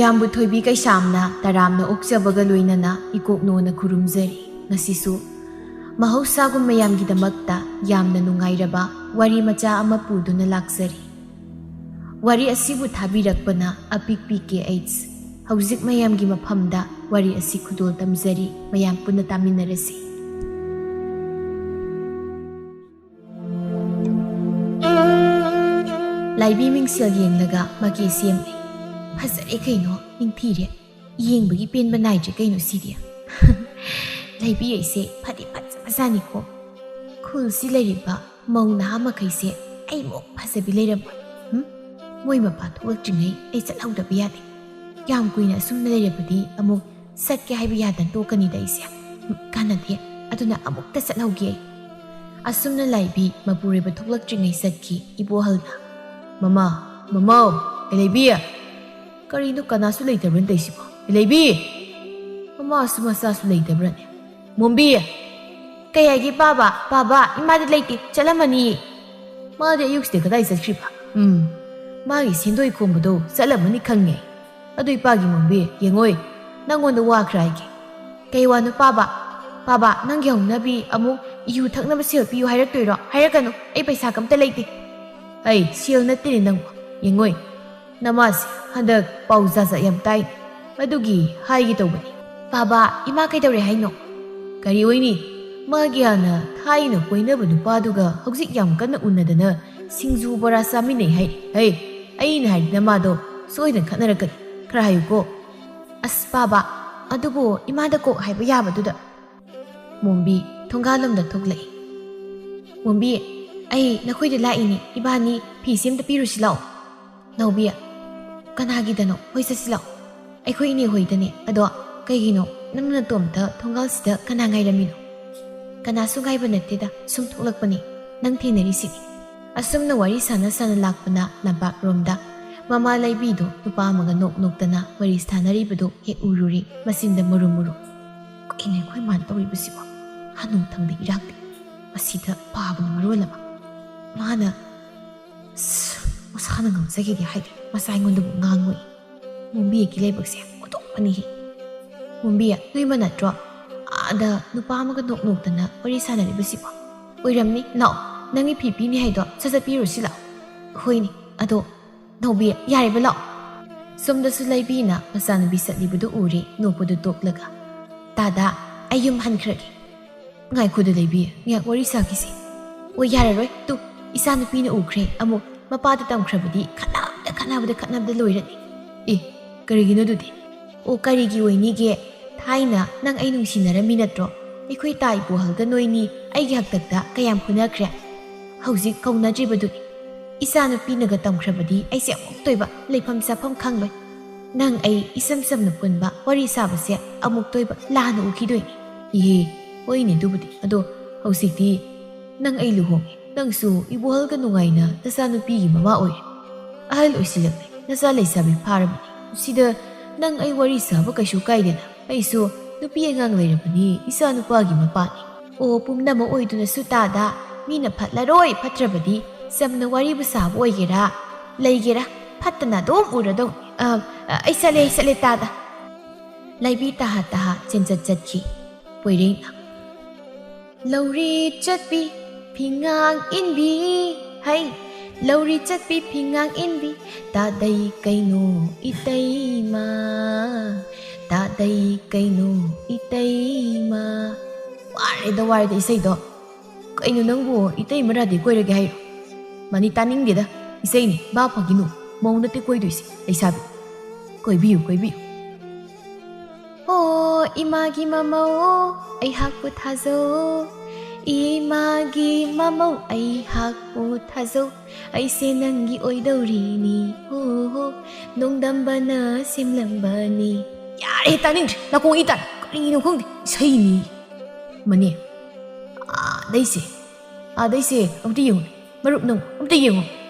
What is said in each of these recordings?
ꯃꯌꯥꯝꯕꯨ ꯊꯣꯏꯕꯤ ꯀꯩꯁꯥꯝꯅ ꯇꯔꯥꯝꯅ ꯑꯣꯛꯆꯕꯒ ꯂꯣꯏꯅꯅ ꯏꯀꯣꯛꯅꯣꯅ ꯈꯨꯔꯨꯝꯖꯔꯤ ꯉꯁꯤꯁꯨ ꯃꯍꯧꯁꯥꯒꯨꯝ ꯃꯌꯥꯝꯒꯤꯗꯃꯛꯇ ꯌꯥꯝꯅ ꯅꯨꯡꯉꯥꯏꯔꯕ ꯋꯥꯔꯤ ꯃꯆꯥ ꯑꯃ ꯄꯨꯗꯨꯅ ꯂꯥꯛꯆꯔꯤ ꯋꯥꯔꯤ ꯑꯁꯤꯕꯨ ꯊꯥꯕꯤꯔꯛꯄꯅ ꯑꯄꯤꯛꯄꯤ KH ꯍꯧꯖꯤꯛ ꯃꯌꯥꯝꯒꯤ ꯃꯐꯝꯗ ꯋꯥꯔꯤ ꯑꯁꯤ ꯈꯨꯗꯣꯜ ꯇꯝꯖꯔꯤ ꯃꯌꯥꯝ ꯄꯨꯟꯅ ꯇꯥꯃꯤꯟꯅꯔꯁꯤ ꯂꯥꯏꯕꯤ ꯃꯤꯡꯁꯦꯜ ꯌꯦꯡꯂꯒ ꯃꯀꯦ ꯁꯦꯝꯂꯦ ꯐꯖꯔꯦ ꯀꯩꯅꯣ ꯅꯤꯡꯊꯤꯔꯦ ꯌꯦꯡꯕꯒꯤ ꯄꯦꯟꯕ ꯅꯥꯏꯗ꯭ꯔꯦ ꯀꯩꯅꯣ ꯁꯤꯗꯤ ꯂꯩꯕꯤ ꯑꯩꯁꯦ ꯐꯗꯤ ꯐꯖꯕꯖꯥꯠꯅꯤꯀꯣ ꯈꯨꯜꯁꯤ ꯂꯩꯔꯤꯕ ꯃꯧ ꯅꯍꯥ ꯃꯈꯩꯁꯦ ꯑꯩꯃꯨꯛ ꯐꯖꯕꯤ ꯂꯩꯔꯝꯃꯣꯏ ꯃꯣꯏ ꯃꯄꯥ ꯊꯣꯛꯂꯛꯇ꯭ꯔꯤꯉꯩ ꯑꯩ ꯆꯠꯍꯧꯗꯕ ꯌꯥꯗꯦ ꯌꯥꯝ ꯀꯨꯏꯅ ꯑꯁꯨꯝꯅ ꯂꯩꯔꯕꯗꯤ ꯑꯃꯨꯛ ꯆꯠꯀꯦ ꯍꯥꯏꯕ ꯌꯥꯗꯅ ꯇꯣꯛꯀꯅꯤꯗ ꯑꯩꯁꯦ ꯀꯥꯟꯅꯗꯦ ꯑꯗꯨꯅ ꯑꯃꯨꯛꯇ ꯆꯠꯍꯧꯒꯦ ꯑꯩ ꯑꯁꯨꯝꯅ ꯂꯥꯏꯕꯤ ꯃꯄꯨꯔꯣꯏꯕ ꯊꯣꯛꯂꯛꯇ꯭ꯔꯤꯉꯩ ꯆꯠꯈꯤ ꯏꯕꯣꯍꯜꯅ ꯃꯃꯥꯎ ꯂꯩꯕꯤ ꯀꯔꯤꯅꯣ ꯀꯅꯥꯁꯨ ꯂꯩꯇꯕ꯭ꯔꯅ ꯇꯧꯏꯁꯤꯕꯣ ꯂꯩꯕꯤ ꯃꯃꯥꯁꯨ ꯃꯆꯥꯁꯨ ꯂꯩꯇꯕ꯭ꯔꯅꯦ ꯃꯣꯝꯕꯤ ꯀꯩ ꯍꯥꯏꯒꯦ ꯄꯥꯕ ꯏꯃꯥꯗꯤ ꯂꯩꯇꯦ ꯆꯠꯂꯝꯃꯅꯤ ꯃꯥꯗꯤ ꯑꯌꯨꯛꯁꯤꯗ ꯀꯗꯥꯏ ꯆꯠꯈ꯭ꯔꯤꯕ ꯃꯥꯒꯤ ꯁꯦꯟꯗꯣꯏ ꯈꯣꯝꯕꯗꯣ ꯆꯠꯂꯝꯃꯅꯤ ꯈꯪꯉꯦ ꯑꯗꯨ ꯏꯄꯥꯒꯤ ꯃꯣꯝꯕꯤ ꯌꯦꯡꯉꯣꯏ ꯅꯪꯉꯣꯟꯗ ꯋꯥ ꯈꯔ ꯍꯥꯏꯒꯦ ꯀꯩ ꯋꯥꯅꯣ ꯄꯥꯕ ꯅꯪꯒꯤ ꯍꯧꯅꯕꯤ ꯑꯃꯨꯛ ꯌꯨ ꯊꯛꯅꯕ ꯁꯦꯜ ꯄꯤꯌꯨ ꯍꯥꯏꯔꯛꯇꯣꯏꯔꯣ ꯍꯥꯏꯔꯛꯀꯅꯨ ꯑꯩ ꯄꯩꯁꯥ ꯀꯝꯇ ꯂꯩꯇꯦ ꯑꯩ ꯁꯦꯜ ꯅꯠꯇꯦꯅꯦ ꯅꯪꯕꯨ ꯌꯦꯡꯉꯣꯏ ꯅꯃꯥꯁꯦ ꯍꯟꯗꯛ ꯄꯥꯎ ꯖꯥꯠ ꯌꯥꯝ ꯇꯥꯏ ꯑꯗꯨꯒꯤ ꯍꯥꯏꯒꯦ ꯇꯧꯕꯅꯤ ꯄꯥꯕ ꯏꯃꯥ ꯀꯩꯗꯧꯔꯦ ꯍꯥꯏꯅꯣ ꯀꯔꯤ ꯑꯣꯏꯅꯤ ꯃꯥꯒꯤ ꯍꯥꯟꯅ ꯊꯥꯏꯅ ꯀꯣꯏꯅꯕ ꯅꯨꯄꯥꯗꯨꯒ ꯍꯧꯖꯤꯛ ꯌꯥꯝ ꯀꯟꯅ ꯎꯅꯗꯅ ꯁꯤꯡꯖꯨ ꯕꯣꯔꯥ ꯆꯥꯃꯤꯟꯅꯩ ꯍꯥꯏ ꯑꯩꯅ ꯍꯥꯏꯔꯤ ꯅꯃꯥꯗꯣ ꯁꯣꯏꯗꯅ ꯈꯠꯅꯔꯛꯀꯅꯤ ꯈꯔ ꯍꯥꯏꯌꯨꯀꯣ ꯑꯁ ꯄꯥꯕ ꯑꯗꯨꯕꯨ ꯏꯃꯥꯗ ꯀꯣꯛ ꯍꯥꯏꯕ ꯌꯥꯕꯗꯨꯗ ꯃꯣꯝꯕꯤ ꯊꯣꯡꯒꯥꯜꯂꯣꯝꯗ ꯊꯣꯛꯂꯛꯏ ꯃꯣꯝꯕꯤ ꯑꯩ ꯅꯈꯣꯏꯗ ꯂꯥꯛꯏꯅꯤ ꯏꯕꯥꯅꯤ ꯐꯤꯁꯦ ꯑꯝꯇ ꯄꯤꯔꯨꯁꯤ ꯂꯥꯛꯑꯣ ꯅꯥꯎꯕꯤ ꯀꯅꯥꯒꯤꯗꯅꯣ ꯍꯣꯏ ꯆꯠꯁꯤ ꯂꯥꯛꯑꯣ ꯑꯩꯈꯣꯏ ꯏꯅꯦ ꯍꯣꯏꯗꯅꯦ ꯑꯗꯣ ꯀꯩꯒꯤꯅꯣ ꯅꯪ ꯅꯇꯣꯝꯇ ꯊꯣꯡꯒꯥꯜꯁꯤꯗ ꯀꯅꯥ ꯉꯥꯏꯔꯝꯃꯤꯅꯣ ꯀꯅꯥꯁꯨ ꯉꯥꯏꯕ ꯅꯠꯇꯦꯗ ꯁꯨꯝ ꯊꯣꯛꯂꯛꯄꯅꯤ ꯅꯪ ꯊꯦꯡꯅꯔꯤꯁꯤꯅꯤ ꯑꯁꯨꯝꯅ ꯋꯥꯔꯤ ꯁꯥꯟꯅ ꯂꯥꯛꯄꯅ ꯂꯝꯄꯥꯛꯔꯣꯝꯗ ꯃꯃꯥ ꯂꯩꯕꯤꯗꯣ ꯅꯨꯄꯥ ꯑꯃꯒ ꯅꯣꯛꯅꯣꯛꯇꯅ ꯋꯥꯔꯤ ꯁꯥꯟꯅꯔꯤꯕꯗꯨ ꯍꯦꯛ ꯎꯔꯨꯔꯤ ꯃꯆꯤꯟꯗ ꯃꯨꯔꯨꯝ ꯀꯩꯅꯣ ꯑꯩꯈꯣꯏ ꯃꯥꯅ ꯇꯧꯔꯤꯕꯁꯤꯕꯣ ꯍꯅꯨꯊꯪꯗ ꯏꯔꯥꯛꯇꯦ ꯃꯁꯤꯗ ꯄꯥꯕꯅ ꯃꯔꯣꯜ ꯑꯃ ꯃꯥꯅ ꯃꯁꯥꯅ ꯉꯝꯖꯈꯤꯗꯦ ꯍꯥꯏꯗꯤ ꯃꯆꯥ ꯑꯩꯉꯣꯟꯗꯕꯨ ꯉꯥꯡꯉꯣꯏ ꯃꯣꯝꯕꯤꯒꯤ ꯂꯥꯏꯕꯛꯁꯦ ꯑꯣꯟꯊꯣꯛꯄꯅꯤꯍꯦ ꯃꯣꯝꯕꯤ ꯅꯣꯏꯃ ꯅꯠꯇ꯭ꯔꯣ ꯑꯥꯗ ꯅꯨꯄꯥ ꯑꯃꯒ ꯅꯣꯛꯅꯣꯛꯇꯅ ꯋꯥꯔꯤ ꯁꯥꯟꯅꯔꯤꯕꯁꯤꯕꯣ ꯑꯣꯏꯔꯝꯅꯤ ꯂꯥꯛꯑꯣ ꯅꯪꯒꯤ ꯐꯤ ꯄꯤꯅꯤ ꯍꯥꯏꯗꯣ ꯁꯠ ꯄꯤꯔꯨꯁꯤ ꯂꯥꯛꯑꯣ ꯍꯣꯏꯅꯤ ꯑꯗꯣ ꯅꯥꯎꯕꯤ ꯌꯥꯔꯤꯕ ꯂꯥꯛꯑꯣ ꯁꯣꯝꯗꯁꯨ ꯂꯩꯕꯤꯅ ꯃꯆꯥꯅꯨꯄꯤ ꯆꯠꯂꯤꯕꯗꯨ ꯎꯔꯦ ꯅꯣꯛꯄꯗꯨ ꯇꯣꯛꯂꯒ ꯇꯥꯗꯥ ꯑꯩ ꯌꯨꯝ ꯍꯟꯈ꯭ꯔꯒꯦ ꯉꯥꯏꯈꯣꯗ ꯂꯩꯕꯤ ꯉꯥꯏꯍꯥꯛ ꯋꯥꯔꯤ ꯁꯥꯈꯤꯁꯤ ꯑꯣ ꯌꯥꯔꯔꯣꯏ ꯇꯨ ꯏꯆꯥ ꯅꯨꯄꯤꯅ ꯎꯈ꯭ꯔꯦ ꯑꯃꯨꯛ ꯃꯄꯥꯗ ꯇꯝꯈ꯭ꯔꯕꯗꯤ ꯈꯠꯅꯕꯗ ꯂꯣꯏꯔꯅꯤ ꯀꯔꯤꯒꯤꯅꯣ ꯑꯗꯨꯗꯤ ꯑꯣ ꯀꯔꯤꯒꯤ ꯑꯣꯏꯅꯤꯒꯦ ꯊꯥꯏꯅ ꯅꯪ ꯑꯩ ꯅꯨꯡꯁꯤꯅꯔꯝꯃꯤ ꯅꯠꯇ꯭ꯔꯣ ꯑꯩꯈꯣꯏ ꯇꯥ ꯏꯕꯣꯍꯜꯒ ꯅꯣꯏꯅꯤ ꯑꯩꯒꯤ ꯍꯛꯇꯛꯇ ꯀꯌꯥꯝ ꯐꯨꯅꯈ꯭ꯔꯦ ꯍꯧꯖꯤꯛ ꯀꯧꯅꯗ꯭ꯔꯤꯕꯗꯨꯅꯤ ꯏꯆꯥ ꯅꯨꯄꯤꯅꯒ ꯇꯝꯈ꯭ꯔꯕꯗꯤ ꯑꯩꯁꯦ ꯑꯃꯨꯛ ꯇꯣꯏꯕ ꯂꯩꯐꯝ ꯆꯥꯐꯝ ꯈꯪꯂꯣꯏ ꯅꯪ ꯑꯩ ꯏꯁꯝ ꯁꯝꯅ ꯄꯨꯟꯕ ꯋꯥꯔꯤ ꯁꯥꯕꯁꯦ ꯑꯃꯨꯛ ꯇꯣꯏꯕ ꯂꯥꯟꯅ ꯎꯈꯤꯗꯣꯏꯅꯤ ꯏꯍꯦ ꯍꯣꯏꯅꯦ ꯑꯗꯨꯕꯨꯗꯤ ꯑꯗꯣ ꯍꯧꯖꯤꯛꯇꯤ ꯅꯪ ꯑꯩ ꯂꯨꯍꯣꯡꯉꯦ ꯅꯪꯁꯨ ꯏꯕꯣꯍꯜꯒ ꯅꯨꯡꯉꯥꯏꯅ ꯅꯆꯥꯅꯨꯄꯤꯒꯤ ꯃꯃꯥ ꯑꯣꯏꯔꯦ ꯑꯍꯜ ꯑꯣꯏꯁꯤꯜꯂꯛꯂꯦ ꯅꯆꯥ ꯂꯩꯁꯥꯕꯤ ꯐꯥꯔꯕꯅꯤ ꯁꯤꯗ ꯅꯪ ꯑꯩ ꯋꯥꯔꯤ ꯁꯥꯕ ꯀꯩꯁꯨ ꯀꯥꯏꯗꯦꯅ ꯑꯩꯁꯨ ꯅꯨꯄꯤ ꯑꯉꯥꯡ ꯂꯩꯔꯕꯅꯤ ꯏꯆꯥ ꯅꯨꯄꯥꯒꯤ ꯃꯄꯥꯅꯤ ꯑꯣ ꯄꯨꯝꯅꯃꯛ ꯑꯣꯏꯗꯨꯅꯁꯨ ꯇꯥꯗ ꯃꯤꯅ ꯐꯠꯂꯔꯣꯏ ꯐꯠꯇ꯭ꯔꯕꯗꯤ ꯆꯝꯅ ꯋꯥꯔꯤꯕꯨ ꯁꯥꯕ ꯑꯣꯏꯒꯦꯔꯥ ꯂꯩꯒꯦꯔꯥ ꯐꯠꯇꯅ ꯑꯗꯨꯝ ꯎꯔꯗꯧ ꯑꯩ ꯆꯠꯂꯦ ꯇꯥꯗ ꯂꯩꯕꯤ ꯇꯥꯍꯥ ꯆꯠꯈꯤ ꯄꯣꯏꯔꯦꯡꯅ ꯂꯧꯔꯤ ꯆꯠꯄꯤ ꯐꯤꯉꯥꯡ ꯏꯟꯕꯤ ꯍꯩ ꯂꯧꯔꯤ ꯆꯠꯄꯤ ꯐꯤꯉꯥꯡ ꯏꯟꯕꯤ ꯇꯥꯗꯩ ꯀꯩꯅꯣ ꯏꯇꯩꯃ ꯇꯥꯗꯩ ꯀꯩꯅꯣ ꯏꯇꯩꯃ ꯋꯥꯔꯦꯗ ꯏꯁꯩꯗꯣ ꯀꯩꯅꯣ ꯅꯪꯕꯨ ꯏꯇꯩꯃꯔꯥꯗꯤ ꯀꯣꯏꯔꯒꯦ ꯍꯥꯏꯔꯣ ꯃꯅꯤ ꯇꯥꯅꯤꯡꯗꯦꯗ ꯏꯁꯩꯅꯤ ꯕꯥꯞ ꯐꯥꯒꯤꯅꯨ ꯃꯧ ꯅꯠꯇꯦ ꯀꯣꯏꯗꯣꯏꯁꯦ ꯂꯩꯁꯥꯕꯤ ꯀꯣꯏꯕꯤꯌꯨ ꯑꯣ ꯏꯃꯥꯒꯤ ꯃꯃꯧ ꯑꯩꯍꯥꯛꯄꯨ ꯊꯥꯖꯧ 이마기 마모 아이하고 타zo 아이세 낭기 오이더리니 호호 농담바나 셈람바니 야래 따닝 나 공이 따 그리노 공디 세이니 뭐니 다이세 아무튼 영어 마룹 너 아무튼 영어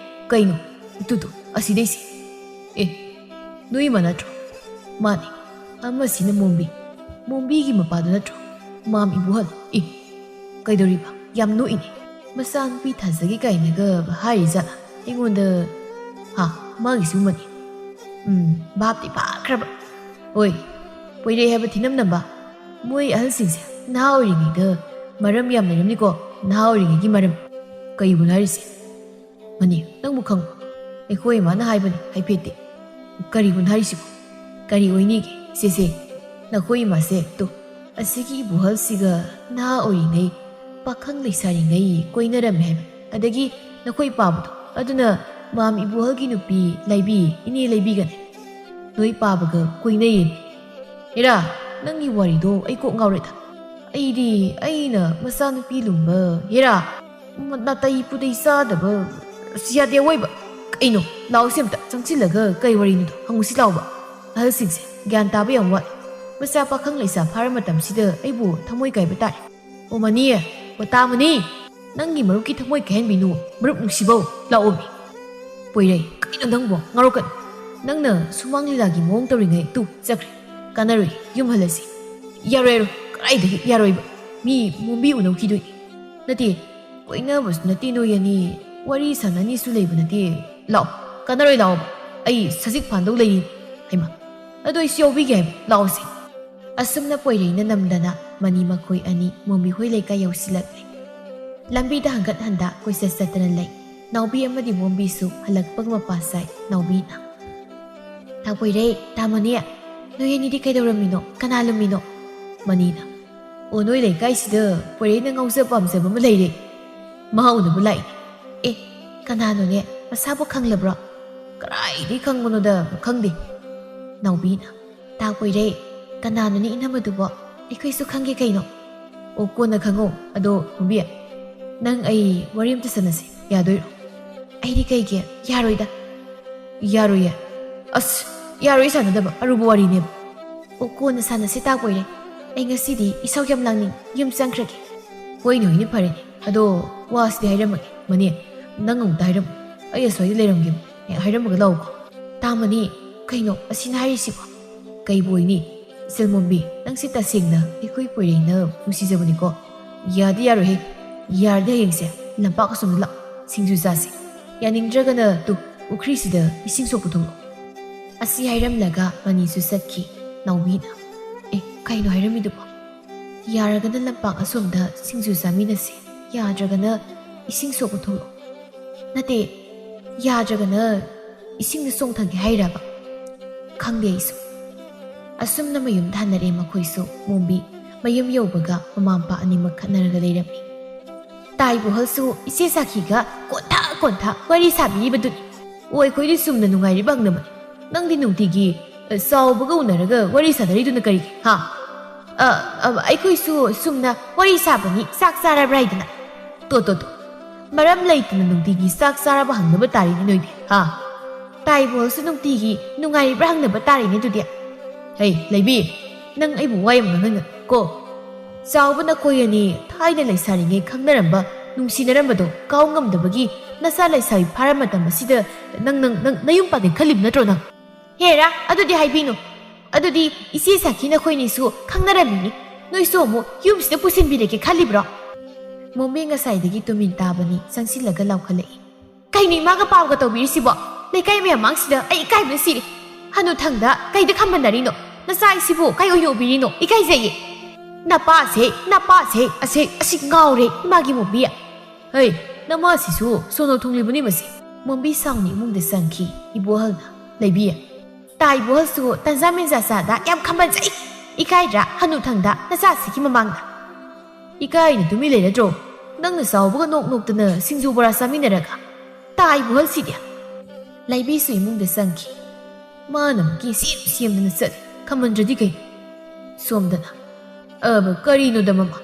그이노 두두 아시다이세 너희 만나죠 마니 아마시는 몸비기 마빠도 나죠 마음 이부할 ꯀꯩꯗꯧꯔꯤꯕ ꯌꯥꯝ ꯅꯣꯛꯏꯅꯦ ꯃꯆꯥꯅꯨꯄꯤ ꯊꯥꯖꯒꯤ ꯀꯥꯏꯅꯒ ꯍꯥꯏꯔꯤꯖꯥꯠꯂ ꯑꯩꯉꯣꯟꯗ ꯃꯥꯒꯤꯁꯨ ꯃꯅꯤ ꯚꯥꯞꯇꯤ ꯐꯥꯈ꯭ꯔꯕ ꯍꯣꯏ ꯄꯣꯏꯔꯩ ꯍꯥꯏꯕ ꯊꯤꯅꯝꯅꯕ ꯃꯣꯏ ꯑꯍꯜꯁꯤꯡꯁꯦ ꯅꯍꯥ ꯑꯣꯏꯔꯤꯉꯩꯗ ꯃꯔꯝ ꯌꯥꯝ ꯂꯩꯔꯝꯅꯤꯀꯣ ꯅꯍꯥ ꯑꯣꯏꯔꯤꯉꯩꯒꯤ ꯃꯔꯝ ꯀꯩꯕꯨꯅꯣ ꯍꯥꯏꯔꯤꯁꯦ ꯃꯅꯤ ꯅꯪꯕꯨ ꯈꯪꯕ ꯑꯩꯈꯣꯏ ꯏꯃꯥꯅ ꯍꯥꯏꯕꯅꯤ ꯍꯥꯏꯐꯦꯠꯇꯤ ꯀꯔꯤꯕꯨꯅꯣ ꯍꯥꯏꯔꯤꯁꯤꯕꯣ ꯀꯔꯤ ꯑꯣꯏꯅꯤꯒꯦ ꯁꯦꯁꯦ ꯅꯈꯣꯏ ꯏꯃꯥꯁꯦ ꯇꯨ ꯑꯁꯤꯒꯤ ꯏꯕꯨꯍꯜꯁꯤꯒ ꯅꯍꯥ ꯑꯣꯏꯔꯤꯉꯩ ꯄꯥꯈꯪ ꯂꯩꯁꯥꯔꯤꯉꯩ ꯀꯣꯏꯅꯔꯝꯃꯦ ꯍꯥꯏꯕ ꯑꯗꯒꯤ ꯅꯈꯣꯏ ꯄꯥꯕꯗꯣ ꯑꯗꯨꯅ ꯃꯥꯝ ꯏꯕꯨꯍꯜꯒꯤ ꯅꯨꯄꯤ ꯂꯩꯕꯤ ꯏꯅꯦ ꯂꯩꯕꯤꯒꯅꯤ ꯅꯣꯏ ꯄꯥꯕꯒ ꯀꯣꯏꯅꯩꯌꯦ ꯍꯦꯔꯥ ꯅꯪꯒꯤ ꯋꯥꯔꯤꯗꯣ ꯑꯩ ꯀꯣꯛ ꯉꯥꯎꯔꯦꯗ ꯑꯩꯅ ꯃꯆꯥꯅꯨꯄꯤ ꯂꯨꯝꯕ ꯍꯦꯔꯥ ꯅꯥꯇꯩ ꯄꯨꯇꯩ ꯆꯥꯗꯕ ꯌꯥꯗꯦ ꯑꯣꯏꯕ ꯀꯩꯅꯣ ꯂꯥꯎꯁꯦ ꯑꯝꯇ ꯆꯪꯁꯤꯜꯂꯒ ꯀꯩ ꯋꯥꯔꯤꯅꯣꯗꯣ ꯍꯪꯉꯨꯁꯤ ꯂꯥꯎꯕ ꯑꯍꯜꯁꯤꯡꯁꯦ ꯒ꯭ꯌꯥꯟ ꯇꯥꯕ ꯌꯥꯝ ꯋꯥꯠꯂꯦ ꯃꯆꯥ ꯄꯥꯈꯪ ꯂꯩꯁꯥ ꯐꯥꯔ ꯃꯇꯝꯁꯤꯗ ꯑꯩꯕꯨ ꯊꯃꯣꯏ ꯀꯥꯏꯕ ꯇꯥꯔꯦ ꯑꯣ ꯃꯅꯤ ꯑꯣ ꯇꯥꯃꯅꯤ ꯅꯪꯒꯤ ꯃꯔꯨꯞꯀꯤ ꯊꯃꯣꯏ ꯀꯥꯏꯍꯟꯕꯤꯅꯨ ꯃꯔꯨꯞ ꯅꯨꯡꯁꯤꯕꯧ ꯂꯥꯛꯑꯣꯃꯤ ꯄꯣꯏꯔꯩ ꯀꯩꯅꯣ ꯅꯪꯕꯣ ꯉꯥꯎꯔꯛꯀꯅꯨ ꯅꯪꯅ ꯁꯨꯃꯥꯡ ꯂꯤꯂꯥꯒꯤ ꯃꯑꯣꯡ ꯇꯧꯔꯤꯉꯩ ꯇꯨ ꯆꯠꯈ꯭ꯔꯦ ꯀꯥꯟꯅꯔꯣꯏ ꯌꯨꯝ ꯍꯜꯂꯁꯤ ꯌꯥꯔꯣꯏ ꯀꯗꯥꯏꯗꯒꯤ ꯌꯥꯔꯣꯏꯕ ꯃꯤ ꯃꯣꯝꯕꯤ ꯎꯅꯧꯈꯤꯗꯣꯏꯅꯤ ꯅꯠꯇꯦ ꯀꯣꯏꯅꯕꯁꯨ ꯅꯠꯇꯦ ꯅꯣꯏ ꯑꯅꯤ ꯋꯥꯔꯤ ꯁꯥꯟꯅꯅꯤꯁꯨ ꯂꯩꯕ ꯅꯠꯇꯦ ꯂꯥꯛꯑꯣ ꯀꯥꯟꯅꯔꯣꯏ ꯂꯥꯛꯑꯣꯕ ꯑꯩ ꯁꯖꯤꯛ ꯐꯥꯟꯗꯧ ꯂꯩꯔꯤ ꯍꯩꯃ ꯑꯗꯣ ꯑꯩꯁꯨ ꯌꯥꯎꯕꯤꯒꯦ ꯍꯥꯏꯕ ꯂꯥꯛꯑꯣꯁꯦ ꯑꯁꯨꯝꯅ ꯄꯣꯏꯔꯩꯅ ꯅꯝꯗꯅ ꯃꯅꯤ ꯃꯈꯣꯏ ꯑꯅꯤ ꯃꯣꯝꯕꯤ ꯍꯣꯏ ꯂꯩꯀꯥꯏ ꯌꯧꯁꯤꯜꯂꯛꯂꯦ ꯂꯝꯕꯤꯗ ꯍꯪꯒꯠ ꯍꯟꯗꯥ ꯀꯣꯏꯆꯠ ꯆꯠꯇꯅ ꯂꯩ ꯅꯥꯎꯕꯤ ꯑꯃꯗꯤ ꯃꯣꯝꯕꯤꯁꯨ ꯍꯜꯂꯛꯄꯒ ꯃꯄꯥ ꯁꯥꯏ ꯅꯥꯎꯕꯤꯅ ꯇꯥ ꯄꯣꯏꯔꯩ ꯇꯥ ꯃꯅꯤ ꯅꯣꯏ ꯑꯅꯤꯗꯤ ꯀꯩꯗꯧꯔꯝꯃꯤꯅꯣ ꯀꯅꯥ ꯂꯨꯝꯃꯤꯅꯣ ꯃꯅꯤꯅ ꯑꯣ ꯅꯣꯏ ꯂꯩꯀꯥꯏꯁꯤꯗ ꯄꯣꯏꯔꯩꯅ ꯉꯥꯎꯖ ꯄꯥꯝꯖꯕ ꯑꯃ ꯂꯩꯔꯦ ꯃꯍꯥ ꯎꯅꯕ ꯂꯥꯛꯏꯅꯦ ꯑꯦ ꯀꯅꯥꯅꯣꯅꯦ ꯃꯁꯥꯕꯨ ꯈꯪꯂꯕ꯭ꯔꯣ ꯀꯗꯥꯏꯗꯒꯤ ꯈꯪꯕꯅꯣꯗ ꯈꯪꯗꯦ ꯅꯥꯎꯕꯤꯅ ꯇꯥ ꯄꯣꯏꯔꯩ ꯀꯅꯥꯅꯣꯅꯦ ꯏꯅꯝꯃꯗꯨꯕꯣ ꯑꯩꯈꯣꯏꯁꯨ ꯈꯪꯒꯦ ꯀꯩꯅꯣ ꯑꯣ ꯀꯣꯟꯅ ꯈꯪꯉꯣ ꯑꯗꯣ ꯃꯣꯝꯕꯤ ꯅꯪ ꯑꯩ ꯋꯥꯔꯤ ꯑꯝꯇ ꯁꯥꯟꯅꯁꯤ ꯌꯥꯗꯣꯏꯔꯣ ꯑꯩꯗꯤ ꯀꯩꯒꯤ ꯌꯥꯔꯣꯏꯗ ꯌꯥꯔꯣꯏꯌꯦ ꯑꯁ ꯌꯥꯔꯣꯏ ꯁꯥꯟꯅꯗꯕ ꯑꯔꯨꯕ ꯋꯥꯔꯤꯅꯦꯕ ꯑꯣ ꯀꯣꯟꯅ ꯁꯥꯟꯅꯁꯤ ꯇꯥ ꯄꯣꯏꯔꯩ ꯑꯩ ꯉꯁꯤꯗꯤ ꯏꯁꯧ ꯌꯥꯝ ꯂꯥꯡꯅꯤꯡ ꯌꯨꯝ ꯆꯪꯈ꯭ꯔꯒꯦ ꯍꯣꯏꯅꯦ ꯍꯣꯏꯅꯦ ꯐꯔꯦꯅꯦ ꯑꯗꯣ ꯋꯥꯁꯤꯗꯤ ꯍꯥꯏꯔꯝꯃꯒꯦ ꯃꯅꯤ ꯅꯪ ꯑꯃꯨꯛꯇ ꯍꯥꯏꯔꯝꯃꯨ ꯑꯩ ꯑꯁ꯭ꯋꯥꯏꯗ ꯂꯩꯔꯝꯒꯦꯕ ꯍꯦꯛ ꯍꯥꯏꯔꯝꯃꯒ ꯂꯥꯛꯎꯀꯣ ꯇꯥꯃꯅꯤ ꯀꯩꯅꯣ ꯑꯁꯤꯅ ꯍꯥꯏꯔꯤꯁꯤꯕꯣ ꯀꯩꯕꯨ ꯑꯣꯏꯅꯤ ꯏꯆꯜ ꯃꯣꯝꯕꯤ ꯅꯪꯁꯤ ꯇꯁꯦꯡꯅ ꯑꯩꯈꯣꯏ ꯄꯣꯏꯔꯩꯅ ꯅꯨꯡꯁꯤꯖꯕꯅꯤꯀꯣ ꯌꯥꯗꯤ ꯌꯥꯔꯣꯏꯍꯦ ꯌꯥꯔꯗꯤ ꯍꯌꯦꯡꯁꯦ ꯂꯝꯄꯥꯛ ꯑꯁꯣꯝꯗ ꯂꯥꯛꯑꯣ ꯁꯤꯡꯖꯨ ꯆꯥꯁꯤ ꯌꯥꯅꯤꯡꯗ꯭ꯔꯒꯅ ꯇꯨ ꯄꯨꯈ꯭ꯔꯤꯁꯤꯗ ꯏꯁꯤꯡ ꯁꯣꯛꯄ ꯊꯣꯛꯂꯛꯑꯣ ꯑꯁꯤ ꯍꯥꯏꯔꯝꯂꯒ ꯃꯅꯤꯁꯨ ꯆꯠꯈꯤ ꯅꯥꯎꯕꯤꯅ ꯑꯦ ꯀꯩꯅꯣ ꯍꯥꯏꯔꯝꯃꯤꯗꯨꯕꯣ ꯌꯥꯔꯒꯅ ꯂꯝꯄꯥꯛ ꯑꯁꯣꯝꯗ ꯁꯤꯡꯖꯨ ꯆꯥꯃꯤꯟꯅꯁꯤ ꯌꯥꯗ꯭ꯔꯒꯅ ꯏꯁꯤꯡ ꯁꯣꯛꯄ ꯊꯣꯛꯂꯛꯑꯣ ꯅꯠꯇꯦ ꯌꯥꯗ꯭ꯔꯒꯅ ꯏꯁꯤꯡꯗ ꯆꯣꯡꯊꯒꯦ ꯍꯥꯏꯔꯕ ꯈꯪꯗꯦ ꯑꯩꯁꯨ ꯑꯁꯨꯝꯅ ꯃꯌꯨꯝ ꯊꯥꯅꯔꯦ ꯃꯈꯣꯏꯁꯨ ꯃꯣꯝꯕꯤ ꯃꯌꯨꯝ ꯌꯧꯕꯒ ꯃꯃꯥ ꯃꯄꯥ ꯑꯅꯤꯃꯛ ꯈꯠꯅꯔꯒ ꯂꯩꯔꯝꯃꯤ ꯇꯥꯏꯕꯨꯍꯜꯁꯨ ꯏꯆꯦ ꯁꯥꯈꯤꯒ ꯀꯣꯟꯊꯥ ꯋꯥꯔꯤ ꯁꯥꯕꯤꯔꯤꯕꯗꯨꯅꯤ ꯑꯣ ꯑꯩꯈꯣꯏꯗꯤ ꯆꯨꯝꯅ ꯅꯨꯡꯉꯥꯏꯔꯤꯕ ꯍꯪꯅꯕꯅꯤ ꯅꯪꯗꯤ ꯅꯨꯡꯇꯤꯒꯤ ꯆꯥꯎꯕꯒ ꯎꯅꯔꯒ ꯋꯥꯔꯤ ꯁꯥꯟꯅꯔꯤꯗꯨꯅ ꯀꯔꯤꯒꯤ ꯍꯥ ꯑꯩꯈꯣꯏꯁꯨ ꯁꯨꯝꯅ ꯋꯥꯔꯤ ꯁꯥꯕꯅꯤ ꯆꯥꯛ ꯆꯥꯔꯕ꯭ꯔꯥ ꯍꯥꯏꯗꯅ ꯇꯣ ꯃꯔꯝ ꯂꯩꯇꯅ ꯅꯨꯡꯇꯤꯒꯤ ꯆꯥꯛ ꯆꯥꯔꯕ ꯍꯪꯅꯕ ꯇꯥꯔꯤꯅꯤ ꯅꯣꯏꯗꯤ ꯍꯥ ꯇꯥꯏꯕꯣꯜꯁꯨ ꯅꯨꯡꯇꯤꯒꯤ ꯅꯨꯡꯉꯥꯏꯔꯤꯕ꯭ꯔꯥ ꯍꯪꯅꯕ ꯇꯥꯔꯤꯅꯤ ꯑꯗꯨꯗꯤ ꯍꯩ ꯂꯩꯕꯤ ꯅꯪ ꯑꯩꯕꯨ ꯋꯥ ꯌꯥꯝ ꯉꯥꯡꯍꯟꯒꯅꯨ ꯀꯣ ꯆꯥꯎꯕ ꯅꯈꯣꯏ ꯑꯅꯤ ꯊꯥꯏꯅ ꯂꯩꯁꯥꯔꯤꯉꯩ ꯈꯪꯅꯔꯝꯕ ꯅꯨꯡꯁꯤꯅꯔꯝꯕꯗꯣ ꯀꯥꯎ ꯉꯝꯗꯕꯒꯤ ꯅꯆꯥ ꯂꯩꯁꯥꯕꯤ ꯐꯥꯔ ꯃꯇꯝ ꯑꯁꯤꯗ ꯅꯪ ꯅꯌꯨꯝ ꯄꯥꯟꯒꯦ ꯈꯜꯂꯤꯕ ꯅꯠꯇ꯭ꯔꯣ ꯅꯪ ꯍꯦꯔꯥ ꯑꯗꯨꯗꯤ ꯍꯥꯏꯕꯤꯅꯨ ꯑꯗꯨꯗꯤ ꯏꯆꯦ ꯁꯥꯈꯤ ꯅꯈꯣꯏꯅꯤꯁꯨ ꯈꯪꯅꯔꯝꯃꯤꯅꯤ ꯅꯣꯏꯁꯨ ꯑꯃꯨꯛ ꯌꯨꯝꯁꯤꯗ ꯄꯨꯁꯤꯟꯕꯤꯔꯒꯦ ꯈꯜꯂꯤꯕ꯭ꯔꯣ ꯃꯣꯝꯕꯤ ꯉꯁꯥꯏꯗꯒꯤ ꯇꯨꯃꯤꯟ ꯇꯥꯕꯅꯤ ꯆꯪꯁꯤꯜꯂꯒ ꯂꯥꯎꯈꯠꯂꯛꯏ ꯀꯩꯅꯣ ꯏꯃꯥꯒ ꯄꯥꯎꯒ ꯇꯧꯕꯤꯔꯤꯁꯤꯕꯣ ꯂꯩꯀꯥꯏ ꯃꯌꯥꯝ ꯃꯥꯡꯁꯤꯗ ꯑꯩ ꯏꯀꯥꯏꯕꯅ ꯁꯤꯔꯦ ꯍꯅꯨꯊꯪꯗ ꯀꯩꯗ ꯈꯝꯕꯟꯅꯔꯤꯅꯣ ꯅꯆꯥ ꯑꯩꯁꯤꯕꯨ ꯀꯩ ꯑꯣꯏꯅ ꯎꯕꯤꯔꯤꯅꯣ ꯏꯀꯥꯏꯖꯩꯌꯦ ꯅꯄꯥꯁꯦ ꯑꯁꯤ ꯉꯥꯎꯔꯦ ꯏꯃꯥꯒꯤ ꯃꯣꯝꯕꯤ ꯍꯩ ꯅꯃꯥꯁꯤꯁꯨ ꯁꯣꯅꯣ ꯊꯨꯡꯂꯤꯕꯅꯤ ꯃꯁꯤ ꯃꯣꯝꯕꯤ ꯁꯥꯎꯅ ꯏꯃꯨꯡꯗ ꯆꯪꯈꯤ ꯏꯕꯣꯍꯜꯅ ꯂꯩꯕꯤ ꯇꯥ ꯏꯕꯣꯍꯜꯁꯨ ꯇꯟꯖꯥ ꯃꯦꯟꯖꯥ ꯆꯥꯗ ꯌꯥꯝ ꯈꯝꯕꯟꯖꯩ ꯏꯀꯥꯏꯗ꯭ꯔꯥ ꯍꯅꯨꯊꯪꯗ ꯅꯆꯥꯁꯤꯒꯤ ꯃꯃꯥꯡꯗ ꯏꯀꯥꯏꯅ ꯇꯨꯃꯤꯟ ꯂꯩꯔꯗ꯭ꯔꯣ ꯅꯪꯅ ꯆꯥꯎꯕꯒ ꯅꯣꯛꯇꯅ ꯁꯤꯡꯖꯨ ꯕꯣꯔꯥ ꯆꯥꯃꯤꯟꯅꯔꯒ ꯇꯥ ꯏꯕꯣꯍꯜꯁꯤꯗꯤ ꯂꯩꯕꯤꯁꯨ ꯏꯃꯨꯡꯗ ꯆꯪꯈꯤ ꯃꯥꯅ ꯑꯃꯨꯛꯀꯤ ꯁꯦꯝꯗꯅ ꯆꯠꯂꯤ ꯈꯝꯕꯟꯗ꯭ꯔꯗꯤ ꯀꯩꯅꯣ ꯁꯣꯝꯗꯅ ꯀꯔꯤꯅꯣꯗ ꯃꯃꯥ